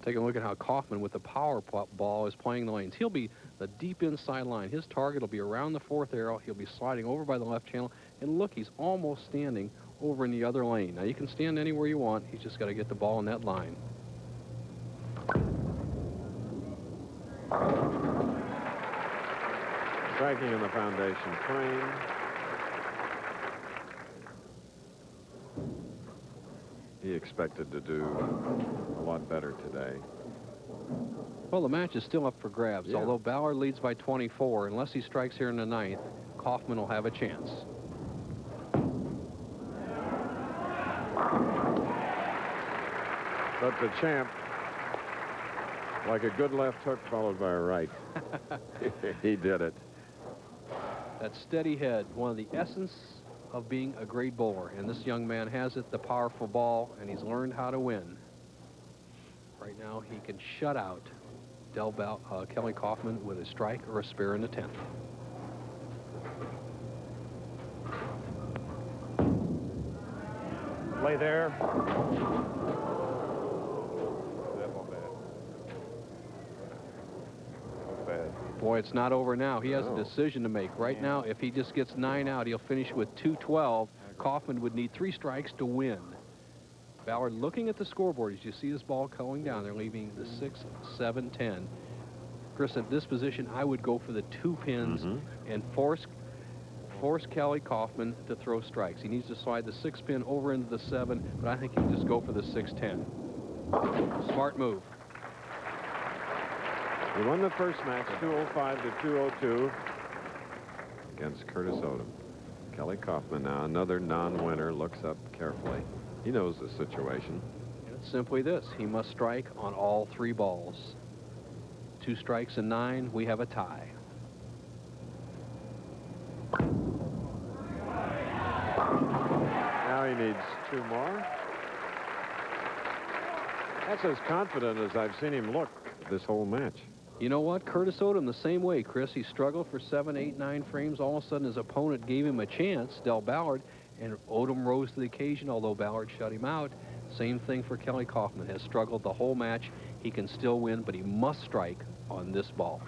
Take a look at how Kaufman with the power ball is playing the lanes. He'll be the deep inside line. His target will be around the 4th arrow. He'll be sliding over by the left channel. And look, he's almost standing over in the other lane. Now, you can stand anywhere you want. He's just got to get the ball in that line. Striking in the foundation frame. He expected to do a lot better today. Well, the match is still up for grabs. Yeah. Although Ballard leads by 24, unless he strikes here in the 9th, Kaufman will have a chance. But the champ, like a good left hook followed by a right. He did it. That steady head, one of the essence of being a great bowler. And this young man has it, the powerful ball, and he's learned how to win. Right now, he can shut out Kelly Kaufman with a strike or a spare in the 10th. Play there. Boy, it's not over now. He has a decision to make. Right now, if he just gets 9 out, he'll finish with 212. Kaufman would need 3 strikes to win. Ballard looking at the scoreboard as you see this ball going down. They're leaving the 6, 7, 10. Chris, at this position, I would go for the 2 pins and force Kelly Kaufman to throw strikes. He needs to slide the 6 pin over into the 7, but I think he can just go for the 6-10. Smart move. He won the first match 205 to 202 against Curtis Odom. Kelly Kaufman now, another non-winner, looks up carefully. He knows the situation. And it's simply this. He must strike on all 3 balls. 2 strikes and 9, we have a tie. Now he needs 2 more. That's as confident as I've seen him look this whole match. You know what? Curtis Odom the same way, Chris. He struggled for 7, 8, 9 frames. All of a sudden, his opponent gave him a chance, Del Ballard, and Odom rose to the occasion, although Ballard shut him out. Same thing for Kelly Kaufman. Has struggled the whole match. He can still win, but he must strike on this ball.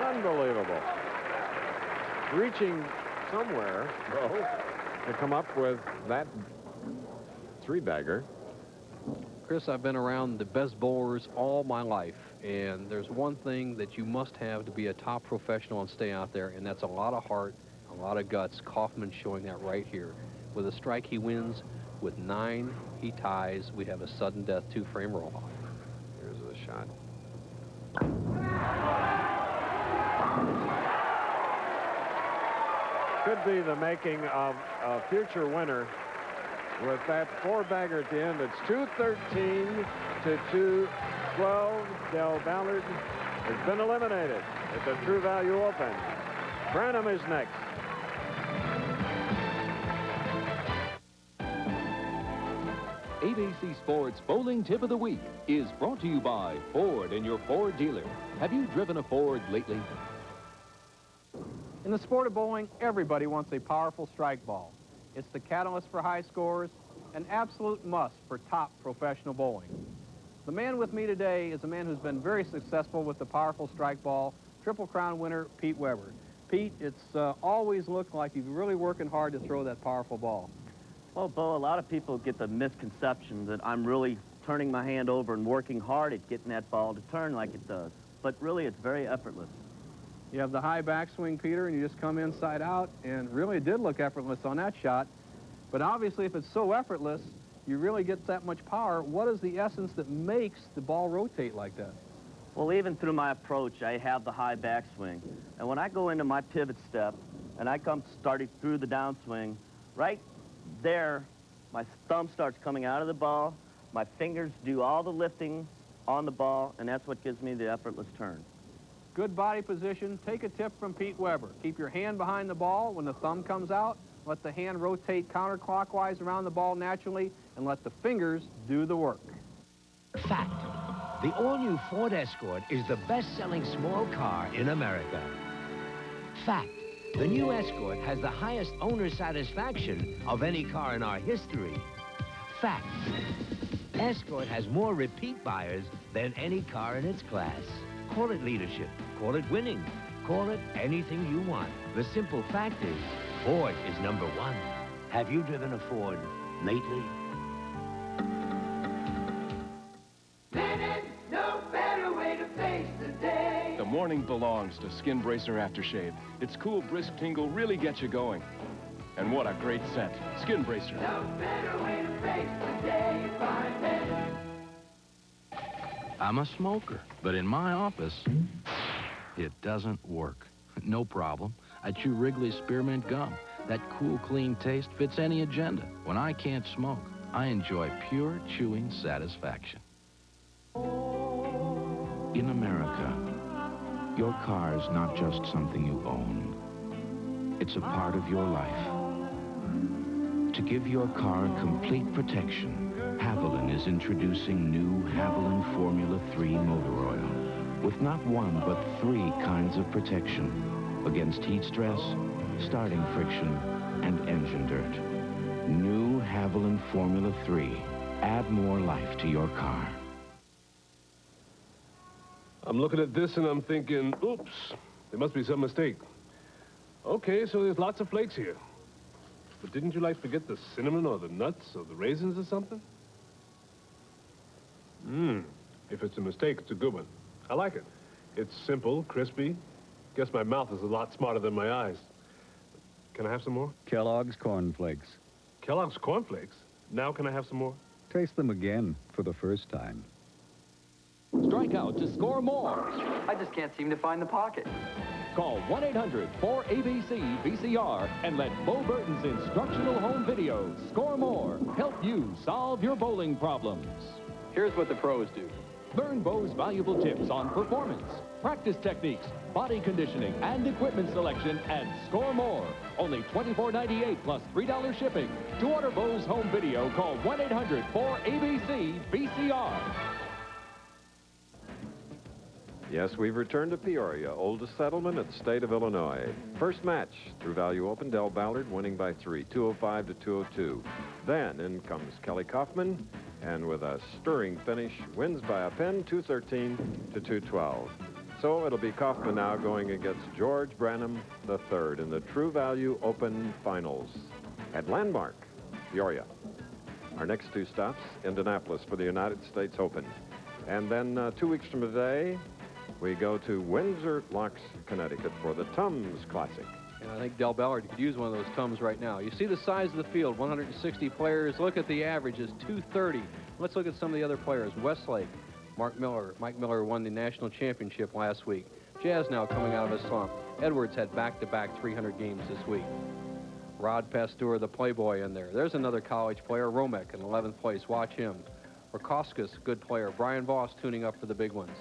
Unbelievable. Reaching somewhere to come up with that 3-bagger. Chris, I've been around the best bowlers all my life, and there's one thing that you must have to be a top professional and stay out there, and that's a lot of heart, a lot of guts. Kaufman showing that right here. With a strike, he wins. With 9, he ties. We have a sudden death 2-frame roll-off. Here's the shot. Could be the making of a future winner with that 4-bagger at the end. It's 213 to 212. Del Ballard has been eliminated at the True Value Open. Branham is next. ABC Sports Bowling Tip of the Week is brought to you by Ford and your Ford dealer. Have you driven a Ford lately? In the sport of bowling, everybody wants a powerful strike ball. It's the catalyst for high scores, an absolute must for top professional bowling. The man with me today is a man who's been very successful with the powerful strike ball, Triple Crown winner Pete Weber. Pete, it's always looked like you're really working hard to throw that powerful ball. Well, Bo, a lot of people get the misconception that I'm really turning my hand over and working hard at getting that ball to turn like it does. But really, it's very effortless. You have the high backswing, Peter, and you just come inside out, and really it did look effortless on that shot. But obviously, if it's so effortless, you really get that much power. What is the essence that makes the ball rotate like that? Well, even through my approach, I have the high backswing. And when I go into my pivot step, and I come starting through the downswing, right there, my thumb starts coming out of the ball, my fingers do all the lifting on the ball, and that's what gives me the effortless turn. Good body position. Take a tip from Pete Weber. Keep your hand behind the ball when the thumb comes out. Let the hand rotate counterclockwise around the ball naturally, and let the fingers do the work. Fact. The all-new Ford Escort is the best-selling small car in America. Fact. The new Escort has the highest owner satisfaction of any car in our history. Fact. Escort has more repeat buyers than any car in its class. Call it leadership. Call it winning. Call it anything you want. The simple fact is, Ford is #1. Have you driven a Ford lately? No better way to face the day. The morning belongs to Skin Bracer Aftershave. Its cool, brisk tingle really gets you going. And what a great scent. Skin Bracer. No better way to face the day. Find it. I'm a smoker, but in my office, it doesn't work. No problem. I chew Wrigley's Spearmint Gum. That cool, clean taste fits any agenda. When I can't smoke, I enjoy pure chewing satisfaction. In America, your car is not just something you own. It's a part of your life. To give your car complete protection, Haviland is introducing new Haviland Formula 3 motor oil with not one but 3 kinds of protection against heat stress, starting friction, and engine dirt. New Haviland Formula 3. Add more life to your car. I'm looking at this and I'm thinking, oops, there must be some mistake. Okay, so there's lots of flakes here. But didn't you like forget the cinnamon or the nuts or the raisins or something? If it's a mistake, it's a good one. I like it. It's simple, crispy. Guess my mouth is a lot smarter than my eyes. Can I have some more? Kellogg's Corn Flakes. Kellogg's Corn Flakes? Now can I have some more? Taste them again for the first time. Strike out to score more. I just can't seem to find the pocket. Call 1-800-4ABC-VCR and let Bo Burton's instructional home videos, Score More, help you solve your bowling problems. Here's what the pros do. Learn Bo's valuable tips on performance, practice techniques, body conditioning, and equipment selection, and Score More. Only $24.98 plus $3 shipping. To order Bo's home video, call 1-800-4ABC-VCR. Yes, we've returned to Peoria, oldest settlement in the state of Illinois. First match, True Value Open, Del Ballard winning by 3, 205 to 202. Then in comes Kelly Kaufman, and with a stirring finish, wins by a pen, 213 to 212. So it'll be Kaufman now going against George Bramham III in the True Value Open Finals at Landmark, Peoria. Our next 2 stops, Indianapolis for the United States Open. And then 2 weeks from today, we go to Windsor Locks, Connecticut for the Tums Classic. And I think Del Ballard could use one of those Tums right now. You see the size of the field, 160 players. Look at the averages, 230. Let's look at some of the other players. Westlake, Mike Miller won the national championship last week. Jazz now coming out of a slump. Edwards had back-to-back 300 games this week. Rod Pasteur, the Playboy, in there. There's another college player, Romek, in 11th place. Watch him. Rakoskis, good player. Brian Voss tuning up for the big ones.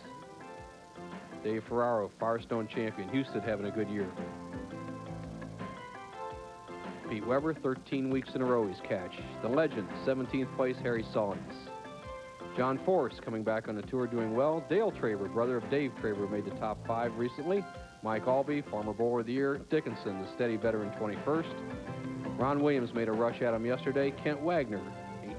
Dave Ferraro, Firestone champion. Houston having a good year. Pete Weber, 13 weeks in a row he's catch. The legend, 17th place, Harry Sullins. John Force coming back on the tour doing well. Dale Traver, brother of Dave Traver, made the top 5 recently. Mike Albee, former bowler of the year. Dickinson, the steady veteran, 21st. Ron Williams made a rush at him yesterday. Kent Wagner,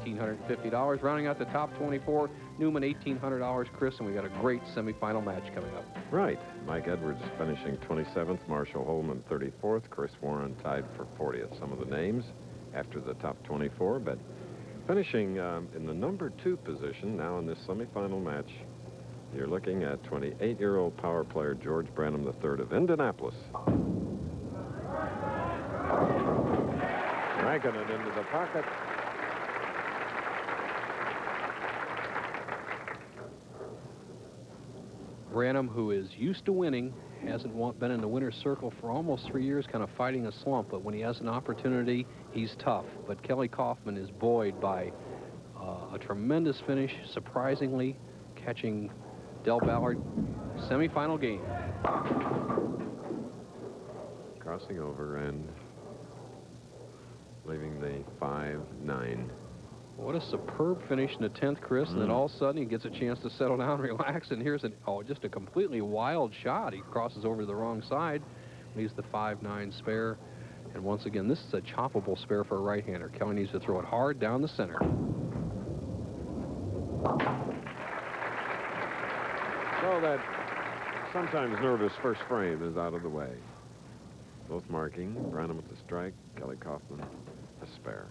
$1,850. Rounding out the top 24, Newman, $1,800. Chris, and we got a great semifinal match coming up. Right. Mike Edwards finishing 27th, Marshall Holman 34th, Chris Warren tied for 40th. Some of the names after the top 24, but finishing in the number 2 position now in this semifinal match, you're looking at 28-year-old power player George Bramham III of Indianapolis. Cranking it into the pocket. Branham, who is used to winning, hasn't been in the winner's circle for almost 3 years, kind of fighting a slump, but when he has an opportunity, he's tough. But Kelly Kaufman is buoyed by a tremendous finish, surprisingly catching Del Ballard. Semifinal game. Crossing over and leaving the 5-9. What a superb finish in the 10th, Chris, and then all of a sudden he gets a chance to settle down and relax, and here's just a completely wild shot. He crosses over to the wrong side, leaves the 5-9 spare, and once again, this is a choppable spare for a right-hander. Kelly needs to throw it hard down the center. So that sometimes nervous first frame is out of the way. Both marking, Branham with the strike, Kelly Kaufman a spare.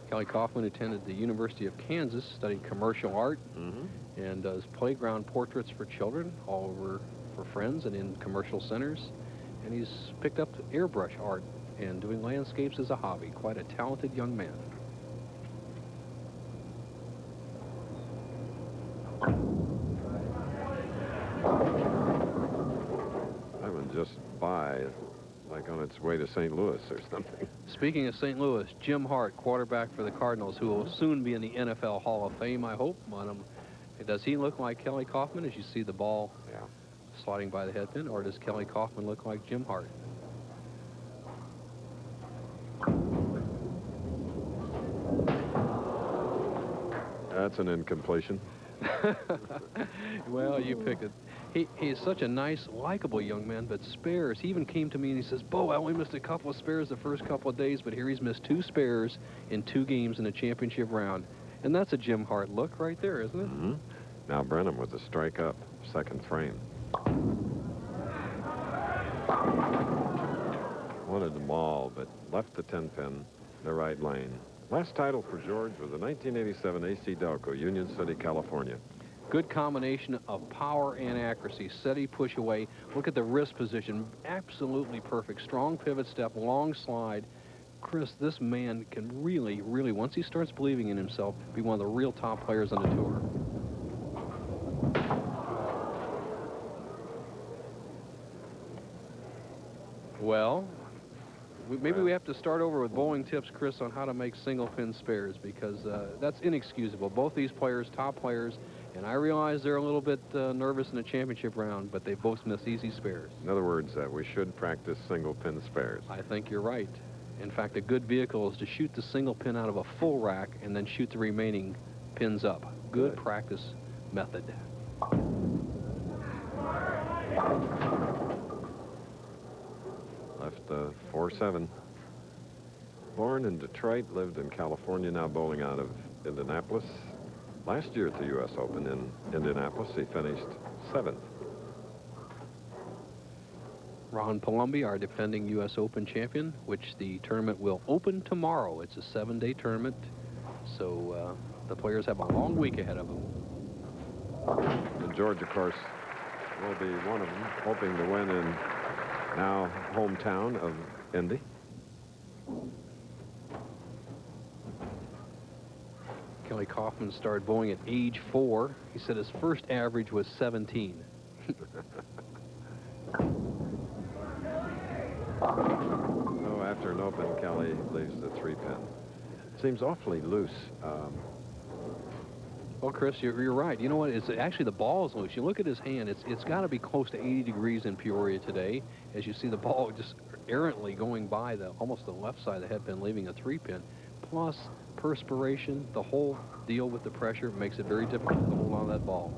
Kelly Kaufman attended the University of Kansas, studied commercial art, and does playground portraits for children all over for friends and in commercial centers. And he's picked up airbrush art and doing landscapes as a hobby. Quite a talented young man. That one just by, like on its way to St. Louis or something. Speaking of St. Louis, Jim Hart, quarterback for the Cardinals, who will soon be in the NFL Hall of Fame, I hope. Does he look like Kelly Kaufman as you see the ball sliding by the headpin, or does Kelly Kaufman look like Jim Hart? That's an incompletion. Well, you picked it. He's such a nice, likable young man, but spares. He even came to me and he says, Bo, I only missed a couple of spares the first couple of days, but here he's missed 2 spares in 2 games in a championship round. And that's a Jim Hart look right there, isn't it? Now Branham with a strike up, second frame. Wanted the ball, but left the 10-pin, the right lane. Last title for George was the 1987 AC Delco, Union City, California. Good combination of power and accuracy. Steady push away. Look at the wrist position. Absolutely perfect. Strong pivot step, long slide. Chris, this man can really, really, once he starts believing in himself, be one of the real top players on the tour. Well, maybe we have to start over with bowling tips, Chris, on how to make single-pin spares, because that's inexcusable. Both these players, top players, and I realize they're a little bit nervous in the championship round, but they both miss easy spares. In other words, we should practice single-pin spares. I think you're right. In fact, a good vehicle is to shoot the single pin out of a full rack and then shoot the remaining pins up. Good practice method. Left 4-7. Born in Detroit, lived in California, now bowling out of Indianapolis. Last year at the U.S. Open in Indianapolis, he finished 7th. Ron Palumbi, our defending U.S. Open champion, which the tournament will open tomorrow. It's a 7-day tournament, so the players have a long week ahead of them. And George, of course, will be one of them, hoping to win in now hometown of Indy. Kelly Kaufman started bowling at age 4. He said his first average was 17. So after an open, Kelly leaves the 3-pin. Seems awfully loose. Well, Chris, you're right. You know what? It's actually the ball is loose. You look at his hand. It's got to be close to 80 degrees in Peoria today, as you see the ball just errantly going by almost the left side of the headpin, leaving a 3-pin. Plus perspiration, the whole deal with the pressure makes it very difficult to hold on to that ball.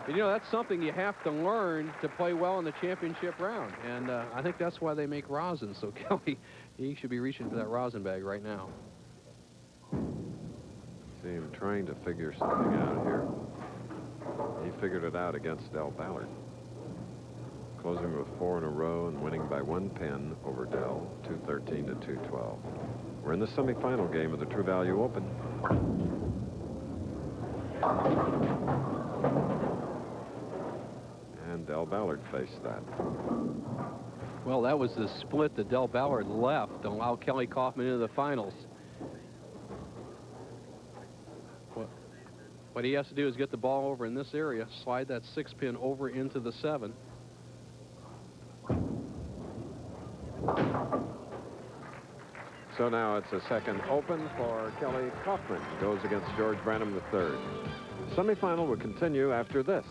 And, you know, that's something you have to learn to play well in the championship round. And I think that's why they make rosin. So Kelly, he should be reaching for that rosin bag right now. See him trying to figure something out here. He figured it out against Del Ballard. Closing with 4 in a row and winning by 1 pin over Del, 213 to 212. We're in the semifinal game of the True Value Open. And Del Ballard faced that. Well, that was the split that Del Ballard left to allow Kelly Kaufman into the finals. What he has to do is get the ball over in this area, slide that 6-pin over into the 7. So now it's a second open for Kelly Kaufman. Goes against George Branham III. Semifinal will continue after this.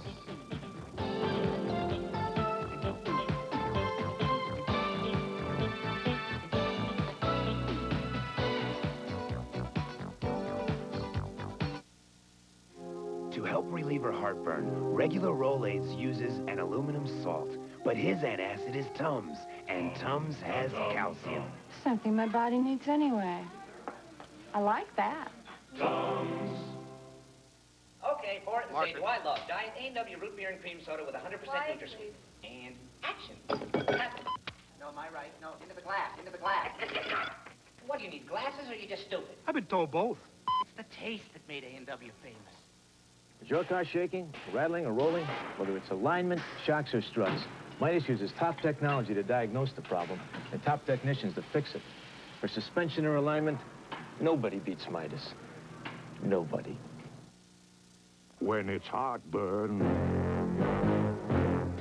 To help relieve her heartburn, regular Rolaids uses an aluminum salt, but his antacid is Tums, and Tums has calcium. Something my body needs anyway. I like that. Okay, fourth and stage, White Love, Diet A&W root beer and cream soda with 100% NutraSweet. And action. No, am I right? No, into the glass, into the glass. What, do you need glasses or are you just stupid? I've been told both. It's the taste that made A&W famous. Is your car shaking, rattling, or rolling? Whether it's alignment, shocks, or struts, Midas uses top technology to diagnose the problem and top technicians to fix it. For suspension or alignment, nobody beats Midas. Nobody. When it's heartburn,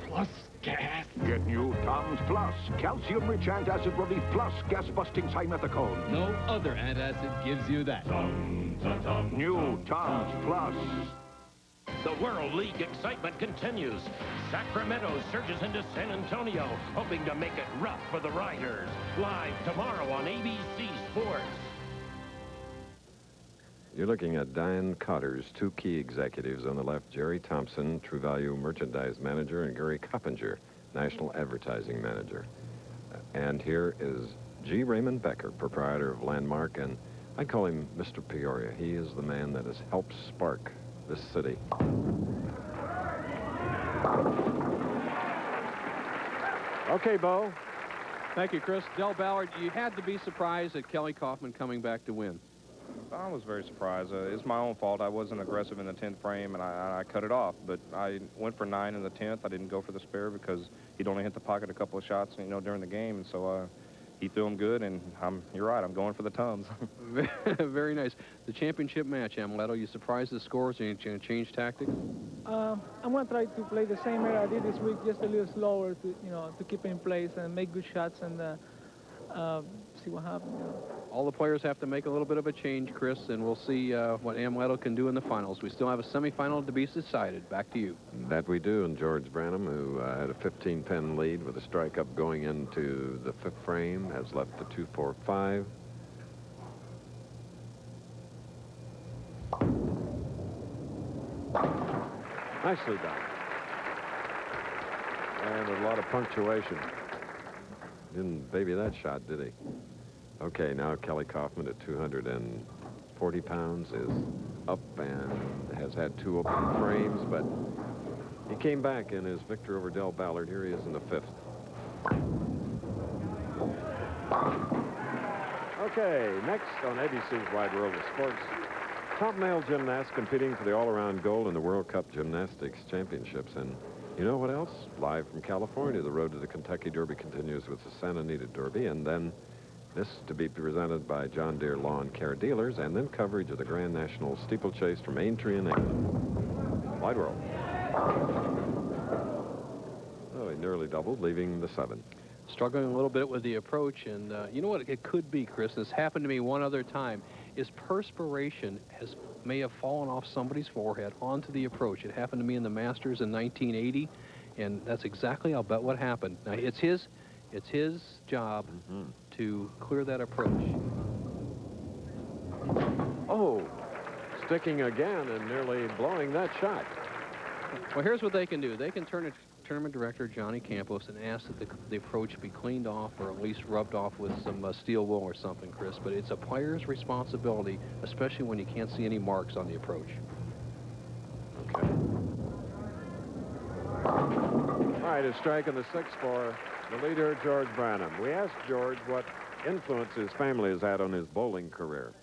Plus gas. get new Tums Plus, calcium-rich antacid relief plus gas-busting simethicone. No other antacid gives you that. New Tums Plus. The World League excitement continues. Sacramento surges into San Antonio, hoping to make it rough for the Riders. Live tomorrow on ABC Sports. You're looking at Diane Cotter's two key executives. On the left, Jerry Thompson, True Value Merchandise Manager, and Gary Coppinger, National Advertising Manager. And here is G. Raymond Becker, proprietor of Landmark, and I call him Mr. Peoria. He is the man that has helped spark this city. Okay, Bo. Thank you, Chris. Del Ballard, you had to be surprised at Kelly Kaufman coming back to win. I was very surprised. It's my own fault. I wasn't aggressive in the 10th frame, and I cut it off. But I went for 9 in the 10th. I didn't go for the spare because he'd only hit the pocket a couple of shots, you know, during the game. And so he threw him good, and you're right, I'm going for the Tums. Very nice. The championship match, Amleto, you surprised the scores? Are you going to change tactics? I'm going to try to play the same way I did this week, just a little slower to, you know, to keep it in place and make good shots and see what happens. You know. All the players have to make a little bit of a change, Chris, and we'll see what Amleto can do in the finals. We still have a semifinal to be decided. Back to you. That we do, and George Bramham, who had a 15-pin lead with a strike up going into the 5th frame, has left the 2-4-5. Nicely done. And a lot of punctuation. Didn't baby that shot, did he? Okay, now Kelly Kaufman at 240 pounds is up and has had 2 open frames, but he came back in his victory over Del Ballard. Here he is in the 5th. Okay, next on ABC's Wide World of Sports, top male gymnast competing for the all-around gold in the World Cup Gymnastics Championships. And you know what else? Live from California, the road to the Kentucky Derby continues with the Santa Anita Derby, and then this to be presented by John Deere Lawn Care Dealers, and then coverage of the Grand National Steeplechase from Aintree in England. Wide World. Oh, he nearly doubled, leaving the 7. Struggling a little bit with the approach, and you know what it could be, Chris? This happened to me one other time. Is perspiration may have fallen off somebody's forehead onto the approach. It happened to me in the Masters in 1980, and that's exactly, I'll bet, what happened. Now, it's his job to clear that approach. Oh, sticking again and nearly blowing that shot. Well, here's what they can do. They can turn to tournament director Johnny Campos and ask that the approach be cleaned off or at least rubbed off with some steel wool or something, Chris. But it's a player's responsibility, especially when you can't see any marks on the approach. Okay. All right, a strike in the 6th for the leader, George Branham. We asked George what influence his family has had on his bowling career.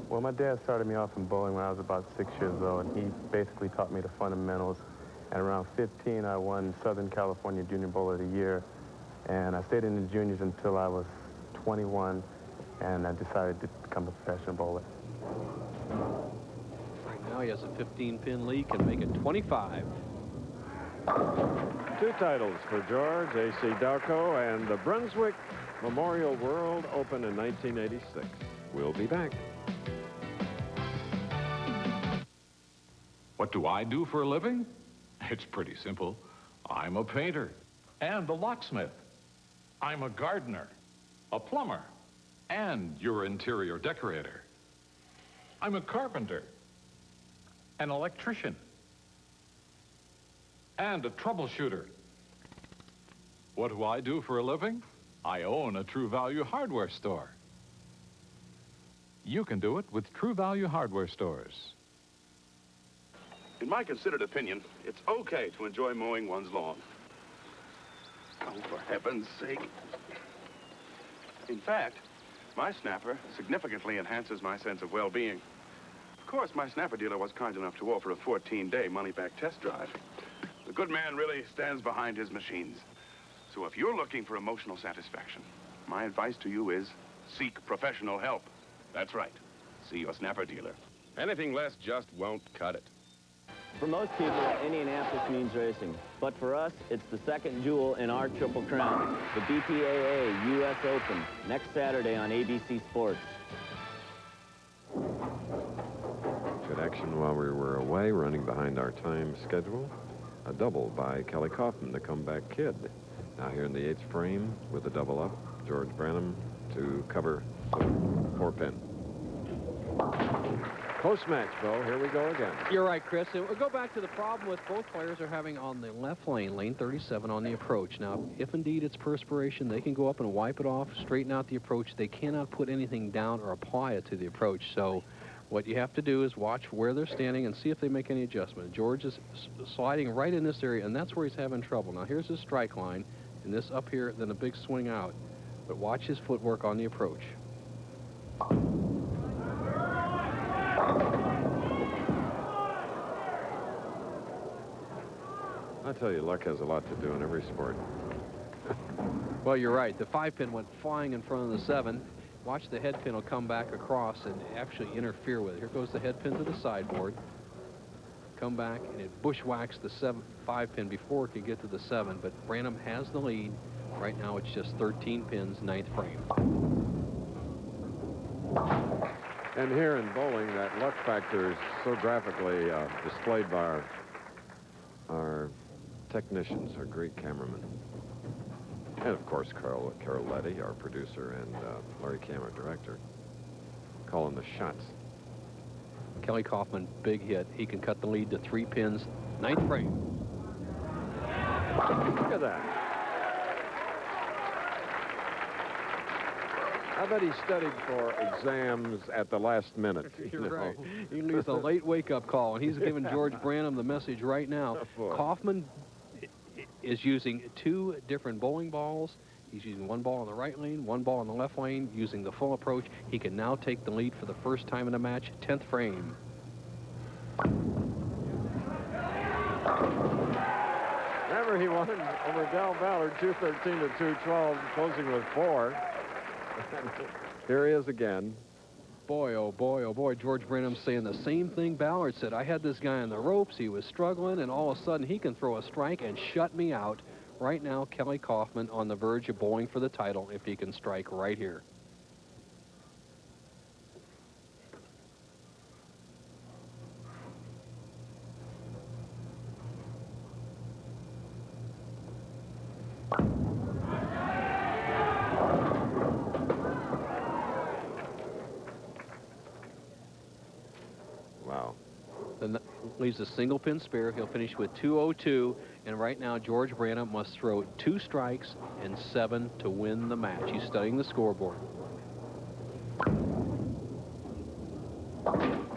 Well, my dad started me off in bowling when I was about 6 years old, and he basically taught me the fundamentals. And around 15, I won Southern California Junior Bowler of the Year, and I stayed in the juniors until I was 21, and I decided to become a professional bowler. Right now he has a 15-pin lead, can make it 25. 2 titles for George, A.C. Dalco, and the Brunswick Memorial World Open in 1986. We'll be back. What do I do for a living? It's pretty simple. I'm a painter and a locksmith. I'm a gardener, a plumber, and your interior decorator. I'm a carpenter, an electrician, and a troubleshooter. What do I do for a living? I own a True Value hardware store. You can do it with True Value hardware stores. In my considered opinion, it's okay to enjoy mowing one's lawn. Oh, for heaven's sake. In fact, my snapper significantly enhances my sense of well-being. Of course, my snapper dealer was kind enough to offer a 14-day money-back test drive. The good man really stands behind his machines. So if you're looking for emotional satisfaction, my advice to you is seek professional help. That's right. See your snapper dealer. Anything less just won't cut it. For most people, Indianapolis means racing. But for us, it's the second jewel in our Triple Crown, the BPAA U.S. Open, next Saturday on ABC Sports. Good action while we were away, running behind our time schedule. A double by Kelly Kaufman, the comeback kid. Now here in the 8th frame with a double up, George Bramham to cover the 4-pin. Close match, Bo. Here we go again. You're right, Chris. And we'll go back to the problem with both players are having on the left lane, lane 37 on the approach. Now, if indeed it's perspiration, they can go up and wipe it off, straighten out the approach. They cannot put anything down or apply it to the approach. So what you have to do is watch where they're standing and see if they make any adjustment. George is sliding right in this area, and that's where he's having trouble. Now, here's his strike line, and this up here, then a big swing out. But watch his footwork on the approach. I tell you, luck has a lot to do in every sport. Well, you're right. The 5-pin went flying in front of the 7. Watch the head pin will come back across and actually interfere with it. Here goes the head pin to the sideboard. Come back, and it bushwhacks the 5-pin before it could get to the 7. But Branham has the lead. Right now, it's just 13 pins, 9th frame. And here in bowling, that luck factor is so graphically displayed by our technicians, our great cameramen. And, of course, Carol Letty, our producer, and Larry Cam, our director, calling the shots. Kelly Kaufman, big hit. He can cut the lead to 3 pins, 9th frame. Look at that. I bet he studied for exams at the last minute. You're right. He needs a late wake-up call, and he's giving George Branham the message right now. Kaufman is using 2 different bowling balls. He's using 1 ball on the right lane, 1 ball on the left lane, using the full approach. He can now take the lead for the first time in a match, 10th frame. Remember, he won over Del Ballard 213 to 212, closing with 4. Here he is again. Boy, oh boy, George Branham saying the same thing Ballard said. I had this guy on the ropes, he was struggling, and all of a sudden he can throw a strike and shut me out. Right now, Kelly Kaufman on the verge of bowling for the title if he can strike right here. Wow. Then leaves a single pin spare. He'll finish with 202, and right now George Branham must throw 2 strikes and 7 to win the match. He's studying the scoreboard.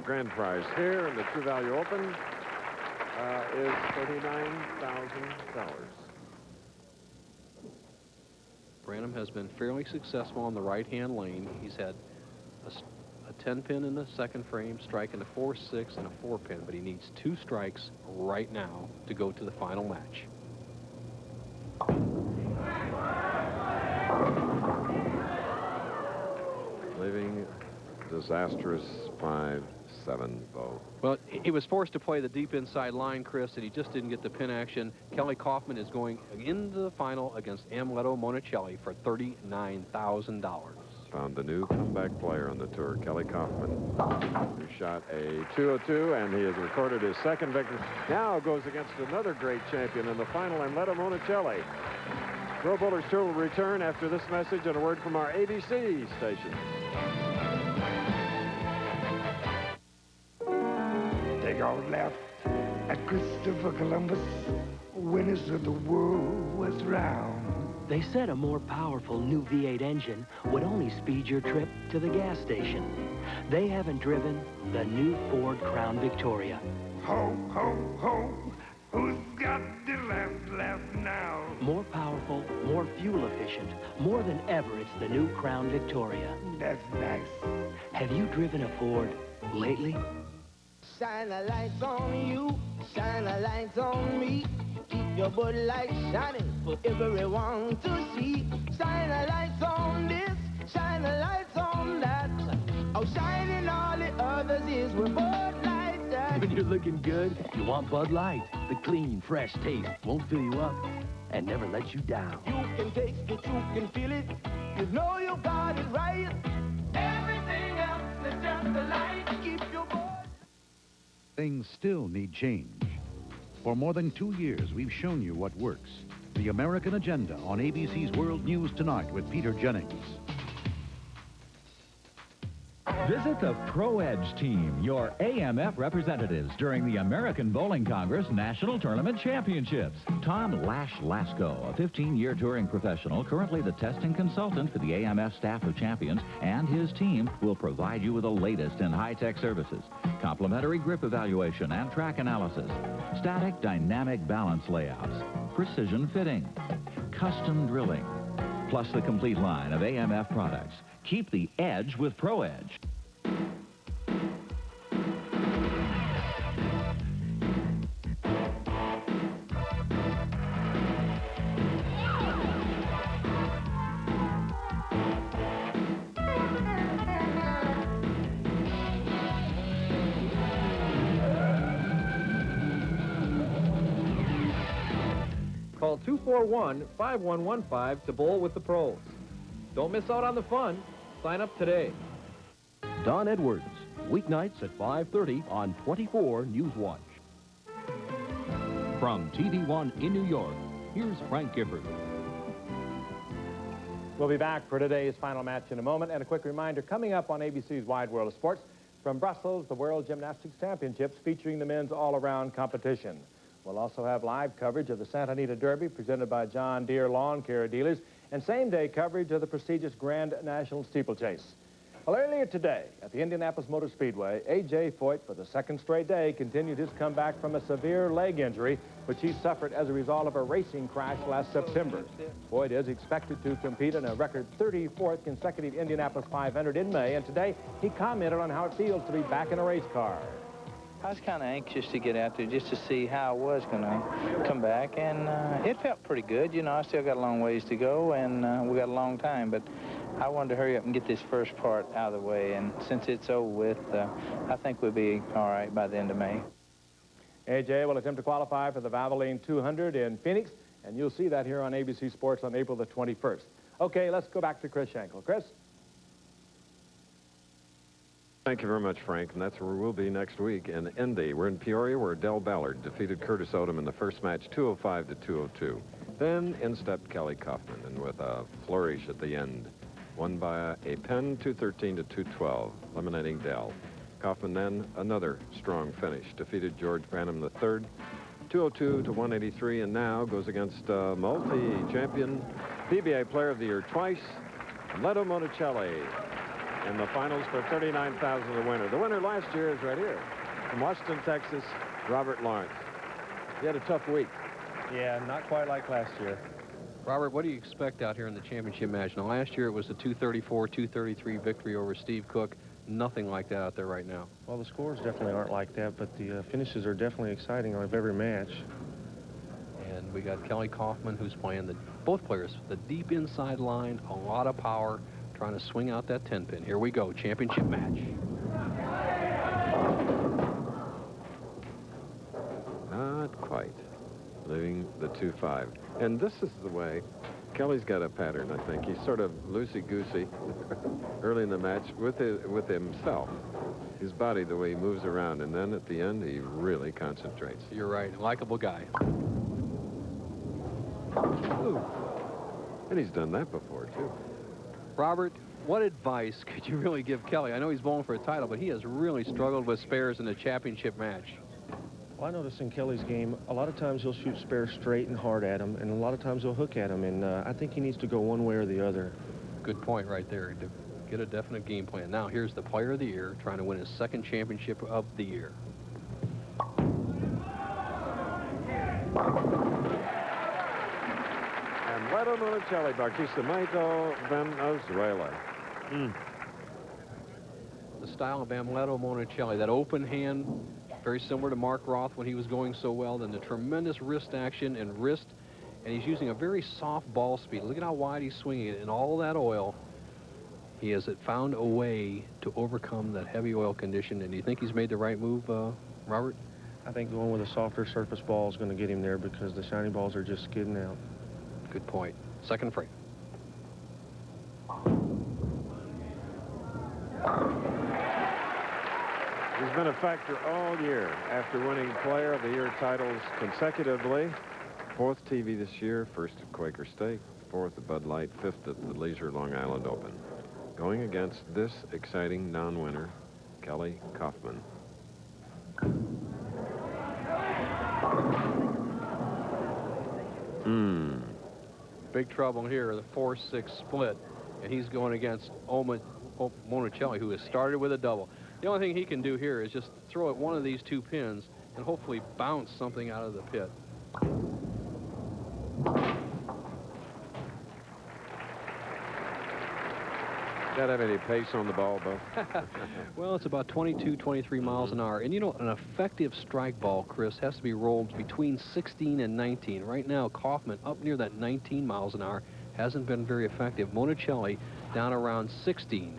Grand prize here in the True Value Open is $39,000. Branham has been fairly successful on the right-hand lane. He's had a 10-pin in the 2nd frame, striking a 4-6 and a 4-pin, but he needs 2 strikes right now to go to the final match. Leaving the disastrous 5-7 vote. Well, he was forced to play the deep inside line, Chris, and he just didn't get the pin action. Kelly Kaufman is going into the final against Amleto Monacelli for $39,000. Found a new comeback player on the tour, Kelly Kaufman, who shot a 202, and he has recorded his second victory. Now goes against another great champion in the final, Amleto Monacelli. Pro Bowlers Tour will return after this message and a word from our ABC station. Take all left at Christopher Columbus when he said the world was round. They said a more powerful new V8 engine would only speed your trip to the gas station. They haven't driven the new Ford Crown Victoria. Ho, ho, ho, who's got the laugh now? More powerful, more fuel efficient. More than ever, it's the new Crown Victoria. That's nice. Have you driven a Ford lately? Shine the lights on you, shine the lights on me. Keep your Bud Light shining for everyone to see. Shine the lights on this, shine the lights on that. Oh, shining all the others is with Bud Light. When you're looking good, you want Bud Light. The clean, fresh taste won't fill you up and never let you down. You can taste it, you can feel it. You know you got it right. Everything else is just a light. Keep your Bud. Things still need change. For more than 2 years, we've shown you what works. The American Agenda on ABC's World News Tonight with Peter Jennings. Visit the Pro Edge team, your AMF representatives during the American Bowling Congress National Tournament Championships. Tom Lash Lasko, a 15-year touring professional, currently the testing consultant for the AMF staff of champions, and his team will provide you with the latest in high-tech services, complimentary grip evaluation and track analysis, static dynamic balance layouts, precision fitting, custom drilling, plus the complete line of AMF products. Keep the edge with Pro Edge. Call 241-5115 to bowl with the pros. Don't miss out on the fun. Sign up today. Don Edwards, weeknights at 5:30 on 24 News Watch. From TV1 in New York, here's Frank Gifford. We'll be back for today's final match in a moment. And a quick reminder, coming up on ABC's Wide World of Sports, from Brussels, the World Gymnastics Championships featuring the men's all-around competition. We'll also have live coverage of the Santa Anita Derby presented by John Deere Lawn Care Dealers and same-day coverage of the prestigious Grand National Steeplechase. Well, earlier today at the Indianapolis Motor Speedway, A.J. Foyt, for the second straight day, continued his comeback from a severe leg injury, which he suffered as a result of a racing crash last September. Foyt is expected to compete in a record 34th consecutive Indianapolis 500 in May, and today he commented on how it feels to be back in a race car. I was kind of anxious to get out there just to see how I was going to come back, and it felt pretty good. You know, I still got a long ways to go, and we got a long time, but I wanted to hurry up and get this first part out of the way, and since it's over with, I think we'll be all right by the end of May. A.J. will attempt to qualify for the Valvoline 200 in Phoenix, and you'll see that here on ABC Sports on April the 21st. Okay, let's go back to Chris Schenkel. Chris? Thank you very much, Frank, and that's where we'll be next week in Indy. We're in Peoria, where Ballard defeated Curtis Odom in the first match, 205 to 202. Then in stepped Kelly Coffman, and with a flourish at the end, won by a pen, 213 to 212, eliminating Dell. Kaufman then another strong finish, defeated George Bramham III, 202 to 183, and now goes against multi-champion PBA Player of the Year twice, Amleto Monacelli, in the finals for $39,000 the winner. The winner last year is right here. From Washington, Texas, Robert Lawrence. He had a tough week. Yeah, not quite like last year. Robert, what do you expect out here in the championship match? Now, last year it was a 234-233 victory over Steve Cook. Nothing like that out there right now. Well, the scores definitely aren't like that, but the finishes are definitely exciting of every match. And we got Kelly Kaufman, who's playing both players, the deep inside line, a lot of power, trying to swing out that 10-pin. Here we go, championship match. Not quite. Leaving the 2-5. And this is the way Kelly's got a pattern, I think. He's sort of loosey-goosey early in the match with himself. His body, the way he moves around, and then at the end, he really concentrates. You're right. Likeable guy. Ooh. And he's done that before, too. Robert, what advice could you really give Kelly? I know he's bowling for a title, but he has really struggled with spares in a championship match. Well, I notice in Kelly's game, a lot of times he'll shoot spares straight and hard at him, and a lot of times he'll hook at him, and I think he needs to go one way or the other. Good point right there, to get a definite game plan. Now, here's the player of the year trying to win his second championship of the year. Amleto Monacelli, Barquisimeto, Venezuela. The style of Amleto Monacelli, that open hand, very similar to Mark Roth when he was going so well, then the tremendous wrist action and wrist, and he's using a very soft ball speed. Look at how wide he's swinging it, and all that oil, he has found a way to overcome that heavy oil condition. And do you think he's made the right move, Robert? I think going with a softer surface ball is going to get him there because the shiny balls are just skidding out. Good point. Second frame. He's been a factor all year after winning Player of the Year titles consecutively. 4th TV this year, 1st at Quaker State, 4th at Bud Light, 5th at the Leisure Long Island Open. Going against this exciting non-winner, Kelly Kaufman. Big trouble here, the 4-6 split, and he's going against Monacelli, who has started with a double. The only thing he can do here is just throw at one of these 2 pins and hopefully bounce something out of the pit. Does that have any pace on the ball, Bo? Well, it's about 22, 23 miles an hour. And, you know, an effective strike ball, Chris, has to be rolled between 16 and 19. Right now, Kaufman up near that 19 miles an hour hasn't been very effective. Monacelli down around 16.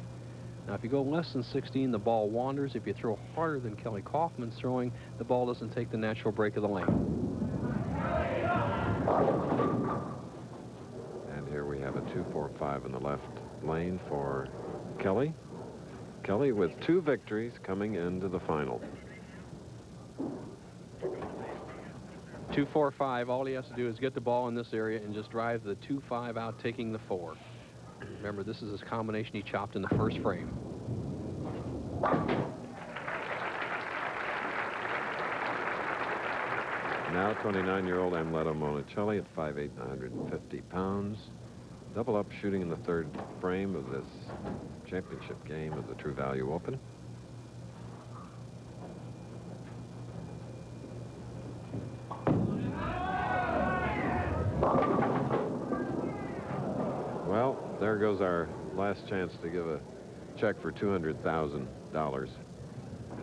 Now, if you go less than 16, the ball wanders. If you throw harder than Kelly Kaufman's throwing, the ball doesn't take the natural break of the lane. And here we have a 2-4-5 in the left lane for Kelly. Kelly with 2 victories coming into the final. 2-4-5. All he has to do is get the ball in this area and just drive the 2-5 out, taking the 4. Remember, this is his combination he chopped in the first frame. Now 29-year-old Amleto Monacelli at 5'8", 950 pounds. Double up shooting in the 3rd frame of this championship game of the True Value Open. Well, there goes our last chance to give a check for $200,000.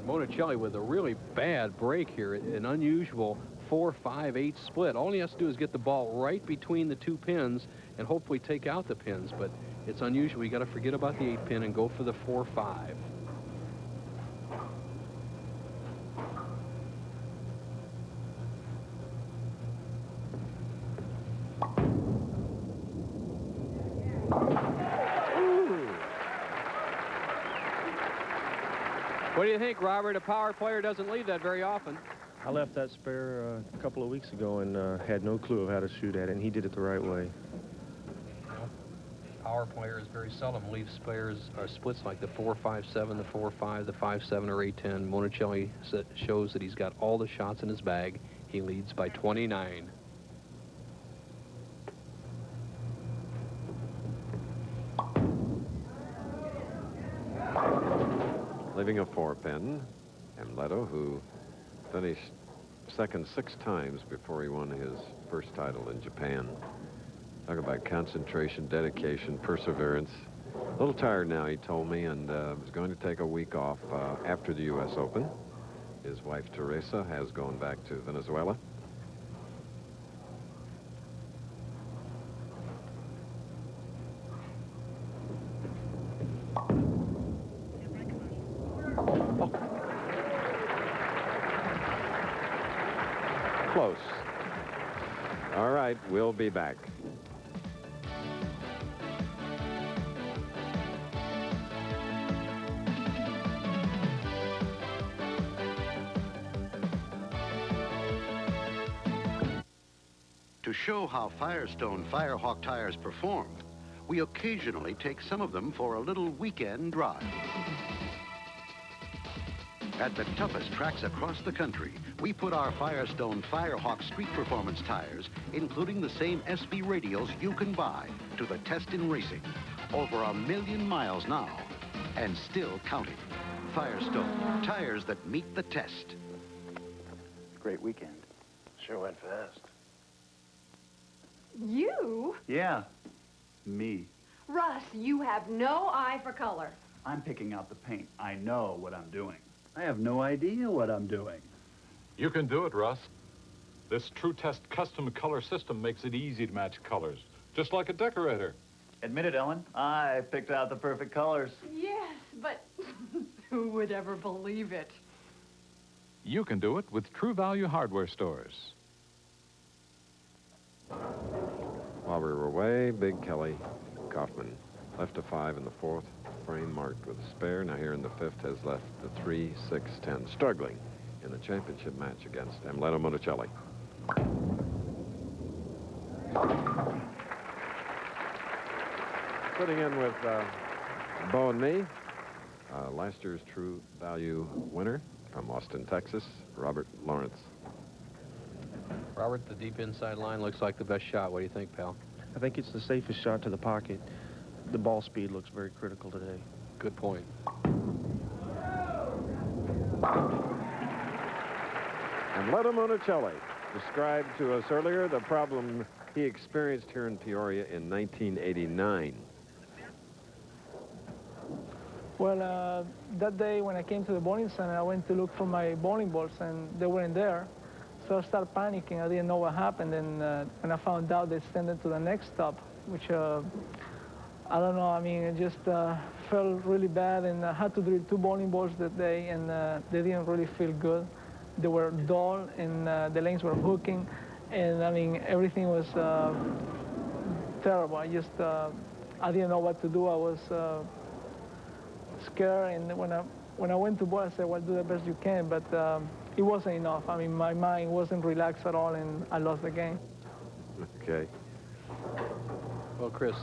Monacelli with a really bad break here, an unusual 4-5-8 split. All he has to do is get the ball right between the 2 pins and hopefully take out the pins, but it's unusual. You got to forget about the 8-pin and go for the 4-5. What do you think, Robert? A power player doesn't leave that very often. I left that spare a couple of weeks ago and had no clue of how to shoot at it, and he did it the right way. Power players very seldom leave spares or splits like the 4-5-7, the 4-5, the 5-7 or 8-10. Monacelli shows that he's got all the shots in his bag. He leads by 29. Leaving a 4-pin, Amleto, who finished second 6 times before he won his first title in Japan. Talk about concentration, dedication, perseverance. A little tired now, he told me, and was going to take a week off after the U.S. Open. His wife, Teresa, has gone back to Venezuela. close. All right, we'll be back. To show how Firestone Firehawk tires perform, we occasionally take some of them for a little weekend drive. At the toughest tracks across the country, we put our Firestone Firehawk street performance tires, including the same SV radials you can buy, to the test in racing. Over 1 million miles now, and still counting. Firestone, tires that meet the test. Great weekend. Sure went fast. You? Yeah, me. Russ, you have no eye for color. I'm picking out the paint. I know what I'm doing. I have no idea what I'm doing. You can do it, Russ. This True Test custom color system makes it easy to match colors, just like a decorator. Admit it, Ellen. I picked out the perfect colors. Yes, but who would ever believe it? You can do it with True Value hardware stores. While we were away, Big Kelly Kaufman left a 5 in the 4th, frame marked with a spare. Now here in the 5th has left the 3, 6, 10, struggling in the championship match against Amleto Monacelli. Putting in with Bo and me, last year's True Value winner from Austin, Texas, Robert Lawrence. Robert, the deep inside line looks like the best shot. What do you think, pal? I think it's the safest shot to the pocket. The ball speed looks very critical today. Good point. Amleto Monacelli described to us earlier the problem he experienced here in Peoria in 1989. Well, that day when I came to the bowling center, I went to look for my bowling balls, and they weren't there. So I started panicking. I didn't know what happened, and when I found out, they sent it to the next stop, which, I don't know, I mean, it just felt really bad, and I had to drill 2 bowling balls that day, and they didn't really feel good. They were dull, and the lanes were hooking, and I mean, everything was terrible. I just, I didn't know what to do. I was scared, and when I went to bowl, I said, well, do the best you can, but it wasn't enough. I mean, my mind wasn't relaxed at all, and I lost the game. Okay. Well, Chris,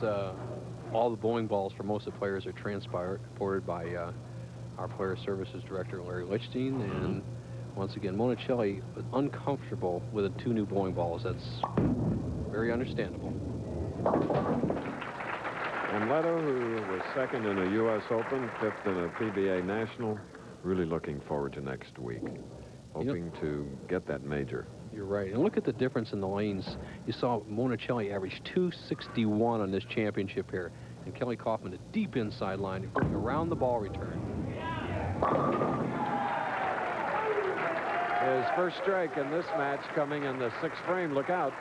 all the bowling balls for most of the players are transported by our player services director, Larry Lichstein, and once again, Monacelli was uncomfortable with the 2 new bowling balls. That's very understandable. Amleto, who was 2nd in a U.S. Open, 5th in a PBA National, really looking forward to next week, hoping to get that major. You're right. And look at the difference in the lanes. You saw Monacelli average 261 on this championship here, and Kelly Kaufman a deep inside line going around the ball return. His first strike in this match coming in the 6th frame. Look out.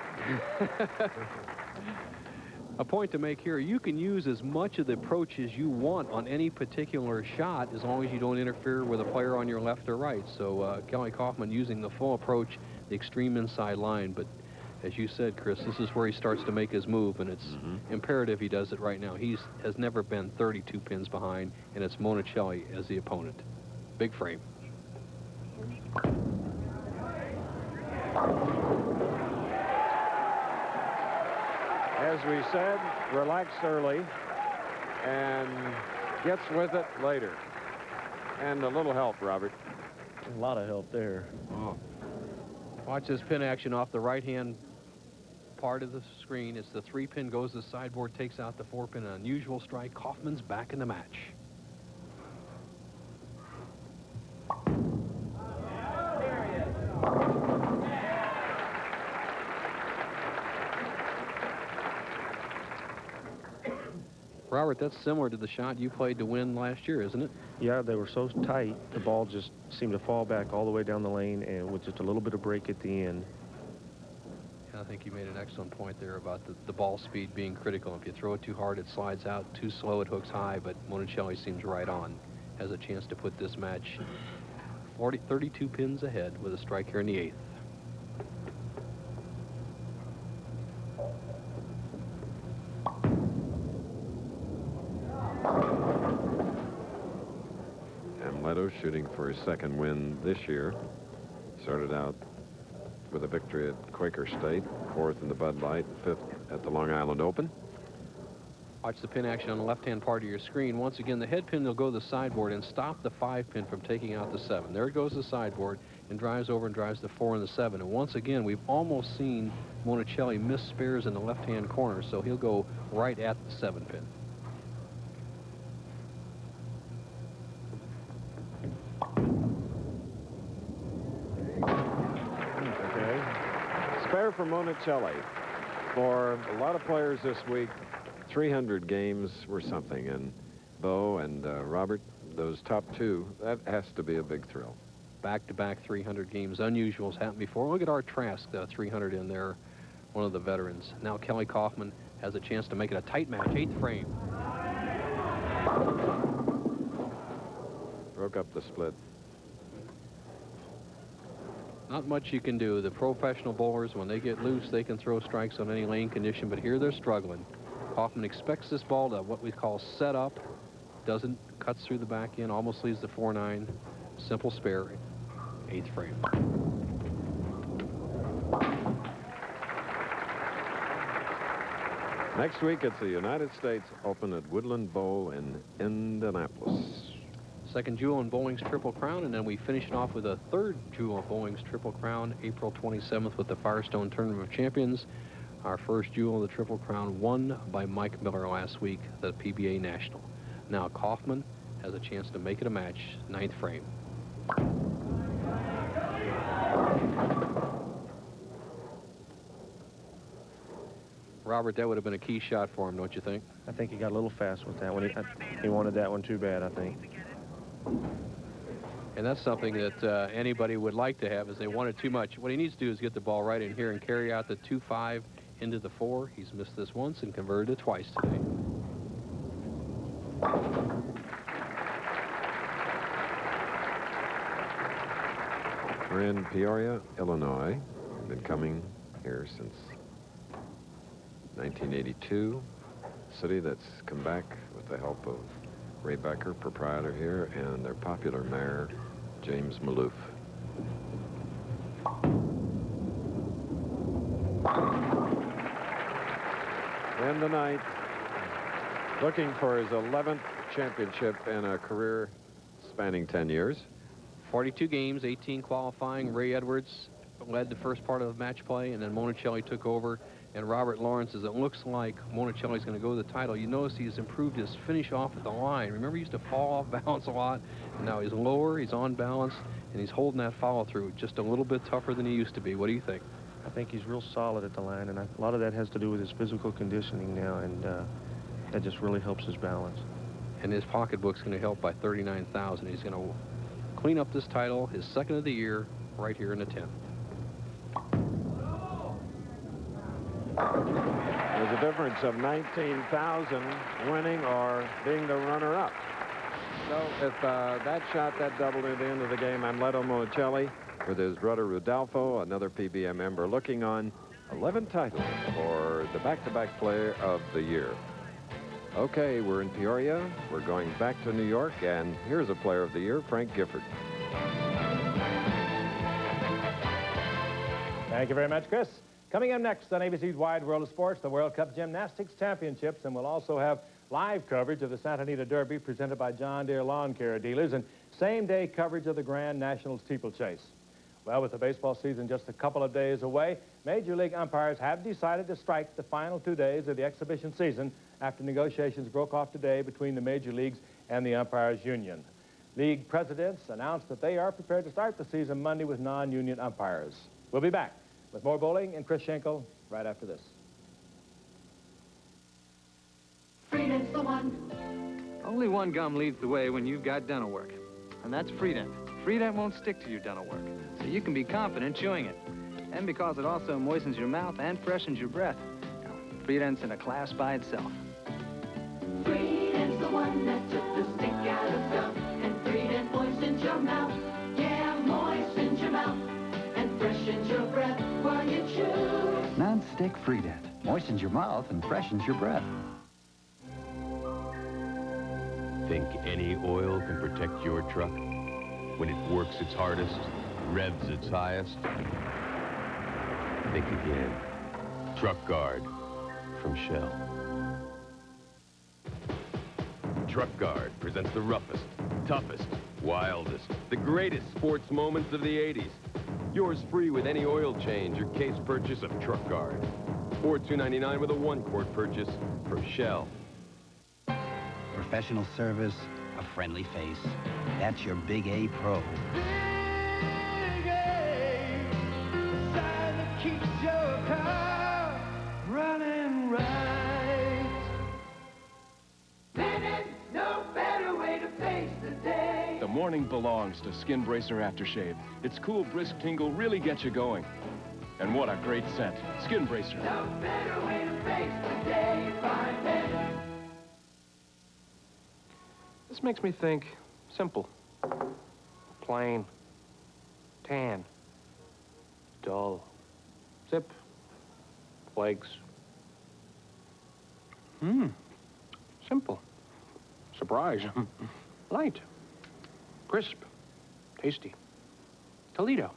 A point to make here, you can use as much of the approach as you want on any particular shot as long as you don't interfere with a player on your left or right. So Kelly Kaufman using the full approach, the extreme inside line. But as you said, Chris, this is where he starts to make his move, and it's imperative he does it right now. He has never been 32 pins behind, and it's Monacelli as the opponent. Big frame. As we said, relax early and gets with it later. And a little help, Robert. A lot of help there. Oh. Watch this pin action off the right-hand part of the screen. It's the 3-pin, goes to the sideboard, takes out the 4-pin. An unusual strike. Kaufman's back in the match. Robert, that's similar to the shot you played to win last year, isn't it? Yeah, they were so tight, the ball just seemed to fall back all the way down the lane, and with just a little bit of break at the end. And I think you made an excellent point there about the ball speed being critical. If you throw it too hard, it slides out. Too slow, it hooks high, but Monacelli seems right on. Has a chance to put this match 32 pins ahead with a strike here in the 8th. shooting for his second win this year. Started out with a victory at Quaker State, 4th in the Bud Light, 5th at the Long Island Open. Watch the pin action on the left-hand part of your screen. Once again, the head pin will go to the sideboard and stop the 5 pin from taking out the 7. There it goes to the sideboard and drives over and drives the 4 and the 7. And once again, we've almost seen Monacelli miss spares in the left-hand corner, so he'll go right at the 7 pin. Okay. Spare for Monacelli. For a lot of players this week, 300 games were something, and Bo and Robert, those top two, that has to be a big thrill. Back-to-back 300 games, unusual, has happened before. Look at Art Trask, 300 in there, one of the veterans. Now Kelly Kaufman has a chance to make it a tight match, 8th frame. Broke up the split. Not much you can do. The professional bowlers, when they get loose, they can throw strikes on any lane condition, but here they're struggling. Kaufman expects this ball to what we call set up, doesn't, cuts through the back end, almost leaves the 4-9, simple spare, 8th frame. Next week, it's the United States Open at Woodland Bowl in Indianapolis. Second jewel in bowling's Triple Crown, and then we finish it off with a third jewel of bowling's Triple Crown, April 27th with the Firestone Tournament of Champions. Our first jewel of the Triple Crown won by Mike Miller last week, the PBA National. Now Kaufman has a chance to make it a match, 9th frame. Robert, that would have been a key shot for him, don't you think? I think he got a little fast with that one. He wanted that one too bad, I think. And that's something that anybody would like to have, is they want it too much. What he needs to do is get the ball right in here and carry out the 2-5 into the 4. He's missed this once and converted it twice today. We're in Peoria, Illinois. We've been coming here since 1982. City that's come back with the help of Ray Becker, proprietor here, and their popular mayor, James Maloof. And the night, looking for his 11th championship in a career spanning 10 years. 42 games, 18 qualifying. Ray Edwards led the first part of the match play, and then Monacelli took over. And Robert Lawrence, as it looks like Monacelli's going to go to the title, you notice he's improved his finish off at the line. Remember, he used to fall off balance a lot, and now he's lower, he's on balance, and he's holding that follow-through just a little bit tougher than he used to be. What do you think? I think he's real solid at the line, and a lot of that has to do with his physical conditioning now, and that just really helps his balance. And his pocketbook's going to help by $39,000. He's going to clean up this title, his second of the year, right here in the 10th. There's a difference of $19,000 winning or being the runner-up. So if that shot, that doubled at the end of the game, Amleto Monacelli with his brother Rodolfo, another PBA member, looking on 11 titles for the back-to-back player of the year. Okay, we're in Peoria. We're going back to New York, and here's a player of the year, Frank Gifford. Thank you very much, Chris. Coming up next on ABC's Wide World of Sports, the World Cup Gymnastics Championships, and we'll also have live coverage of the Santa Anita Derby presented by John Deere Lawn Care Dealers, and same-day coverage of the Grand National Steeplechase. Well, with the baseball season just a couple of days away, Major League umpires have decided to strike the final 2 days of the exhibition season after negotiations broke off today between the major leagues and the umpires union. League presidents announced that they are prepared to start the season Monday with non-union umpires. We'll be back with more bowling and Chris Schenkel right after this. Freedent's the one. Only one gum leads the way when you've got dental work, and that's Freedent. Freedent won't stick to your dental work, so you can be confident chewing it. And because it also moistens your mouth and freshens your breath. Freedent's in a class by itself. Freedent's the one that took the stick out of gum, and Freedent moistens your mouth. Yeah, moistens your mouth and freshens your breath while you chew. Non-stick Freedent moistens your mouth and freshens your breath. Think any oil can protect your truck? when it works its hardest, revs its highest? Think again. Truck Guard from Shell. Truck Guard presents the roughest, toughest, wildest, the greatest sports moments of the 80s. Yours free with any oil change or case purchase of Truck Guard. Or $2.99 with a 1-quart purchase from Shell. Professional service, a friendly face. That's your Big A Pro. Big A, the sign that keeps your car running right. There's no better way to face the day. The morning belongs to Skin Bracer Aftershave. Its cool, brisk tingle really gets you going. And what a great scent. Skin Bracer. No better way to face the day. Find better. This makes me think simple, plain, tan, dull, zip, legs. Simple, surprise, light, crisp, tasty. Toledo.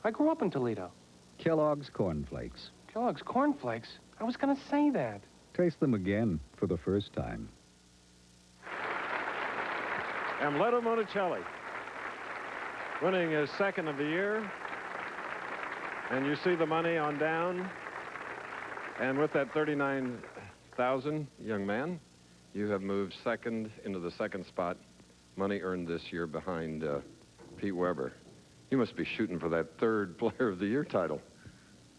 I grew up in Toledo. Kellogg's Corn Flakes. Kellogg's Corn Flakes? I was going to say that. Taste them again for the first time. Amleto Monacelli, winning his second of the year. And you see the money on down. And with that $39,000, young man, you have moved second into the second spot. Money earned this year behind Pete Weber. You must be shooting for that third Player of the Year title.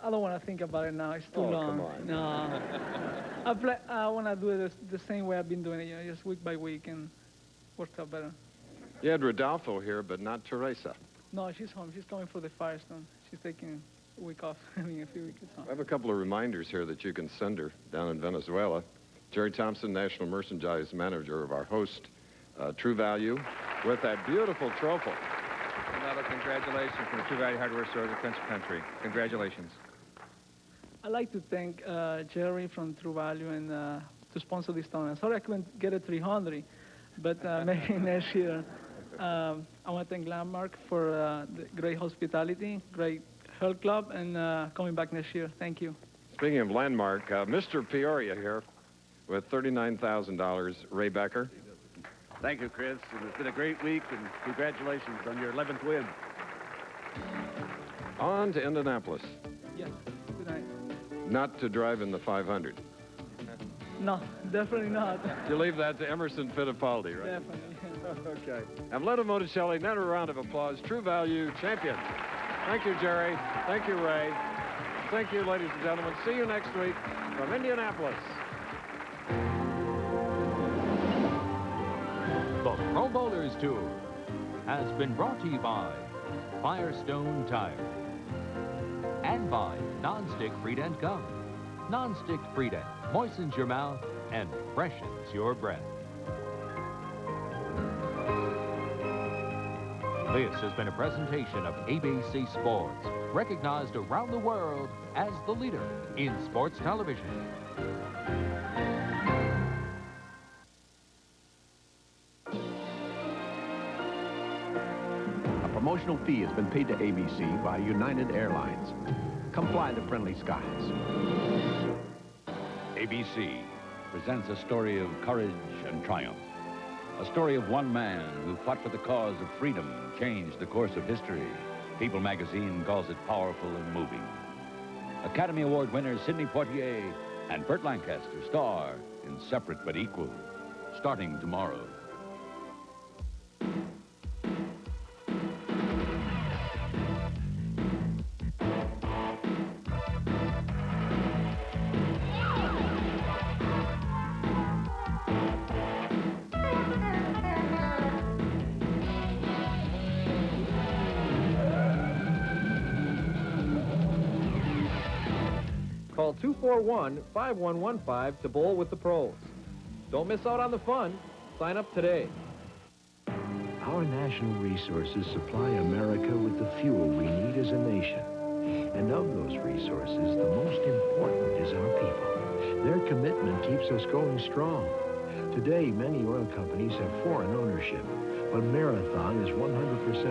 I don't want to think about it now. It's too long. Come on. No. I want to do it the same way I've been doing it, you know, just week by week, and works out better. You had Rodolfo here, but not Teresa. No, she's home. She's coming for the Firestone. She's taking a week off. I mean, a few weeks off. I have a couple of reminders here that you can send her down in Venezuela. Jerry Thompson, National Merchandise Manager of our host, True Value, with that beautiful trophy. Another congratulations from the True Value Hardware Stores across the country. Congratulations. I'd like to thank Jerry from True Value and to sponsor this tournament. Sorry I couldn't get a 300, but maybe next year. I want to thank Landmark for the great hospitality, great health club, and coming back next year. Thank you. Speaking of Landmark, Mr. Peoria here with $39,000, Ray Becker. Thank you, Chris. And it's been a great week, and congratulations on your 11th win. On to Indianapolis. Yes, good night. Not to drive in the 500. No, definitely not. You leave that to Emerson Fittipaldi, right? Definitely. Okay. Amleto Monacelli, another round of applause. True Value champion. Thank you, Jerry. Thank you, Ray. Thank you, ladies and gentlemen. See you next week from Indianapolis. The Pro Bowlers Tour has been brought to you by Firestone Tire and by Non-Stick Freedent Gum. Non-Stick Freedent moistens your mouth and freshens your breath. This has been a presentation of ABC Sports, recognized around the world as the leader in sports television. A promotional fee has been paid to ABC by United Airlines. Come fly the friendly skies. ABC presents a story of courage and triumph. A story of one man who fought for the cause of freedom, changed the course of history. People magazine calls it powerful and moving. Academy Award winners Sidney Poitier and Burt Lancaster star in Separate but Equal, starting tomorrow. Call 241-5115 to bowl with the pros. Don't miss out on the fun. Sign up today. Our national resources supply America with the fuel we need as a nation. And of those resources, the most important is our people. Their commitment keeps us going strong. Today, many oil companies have foreign ownership. but marathon is 100%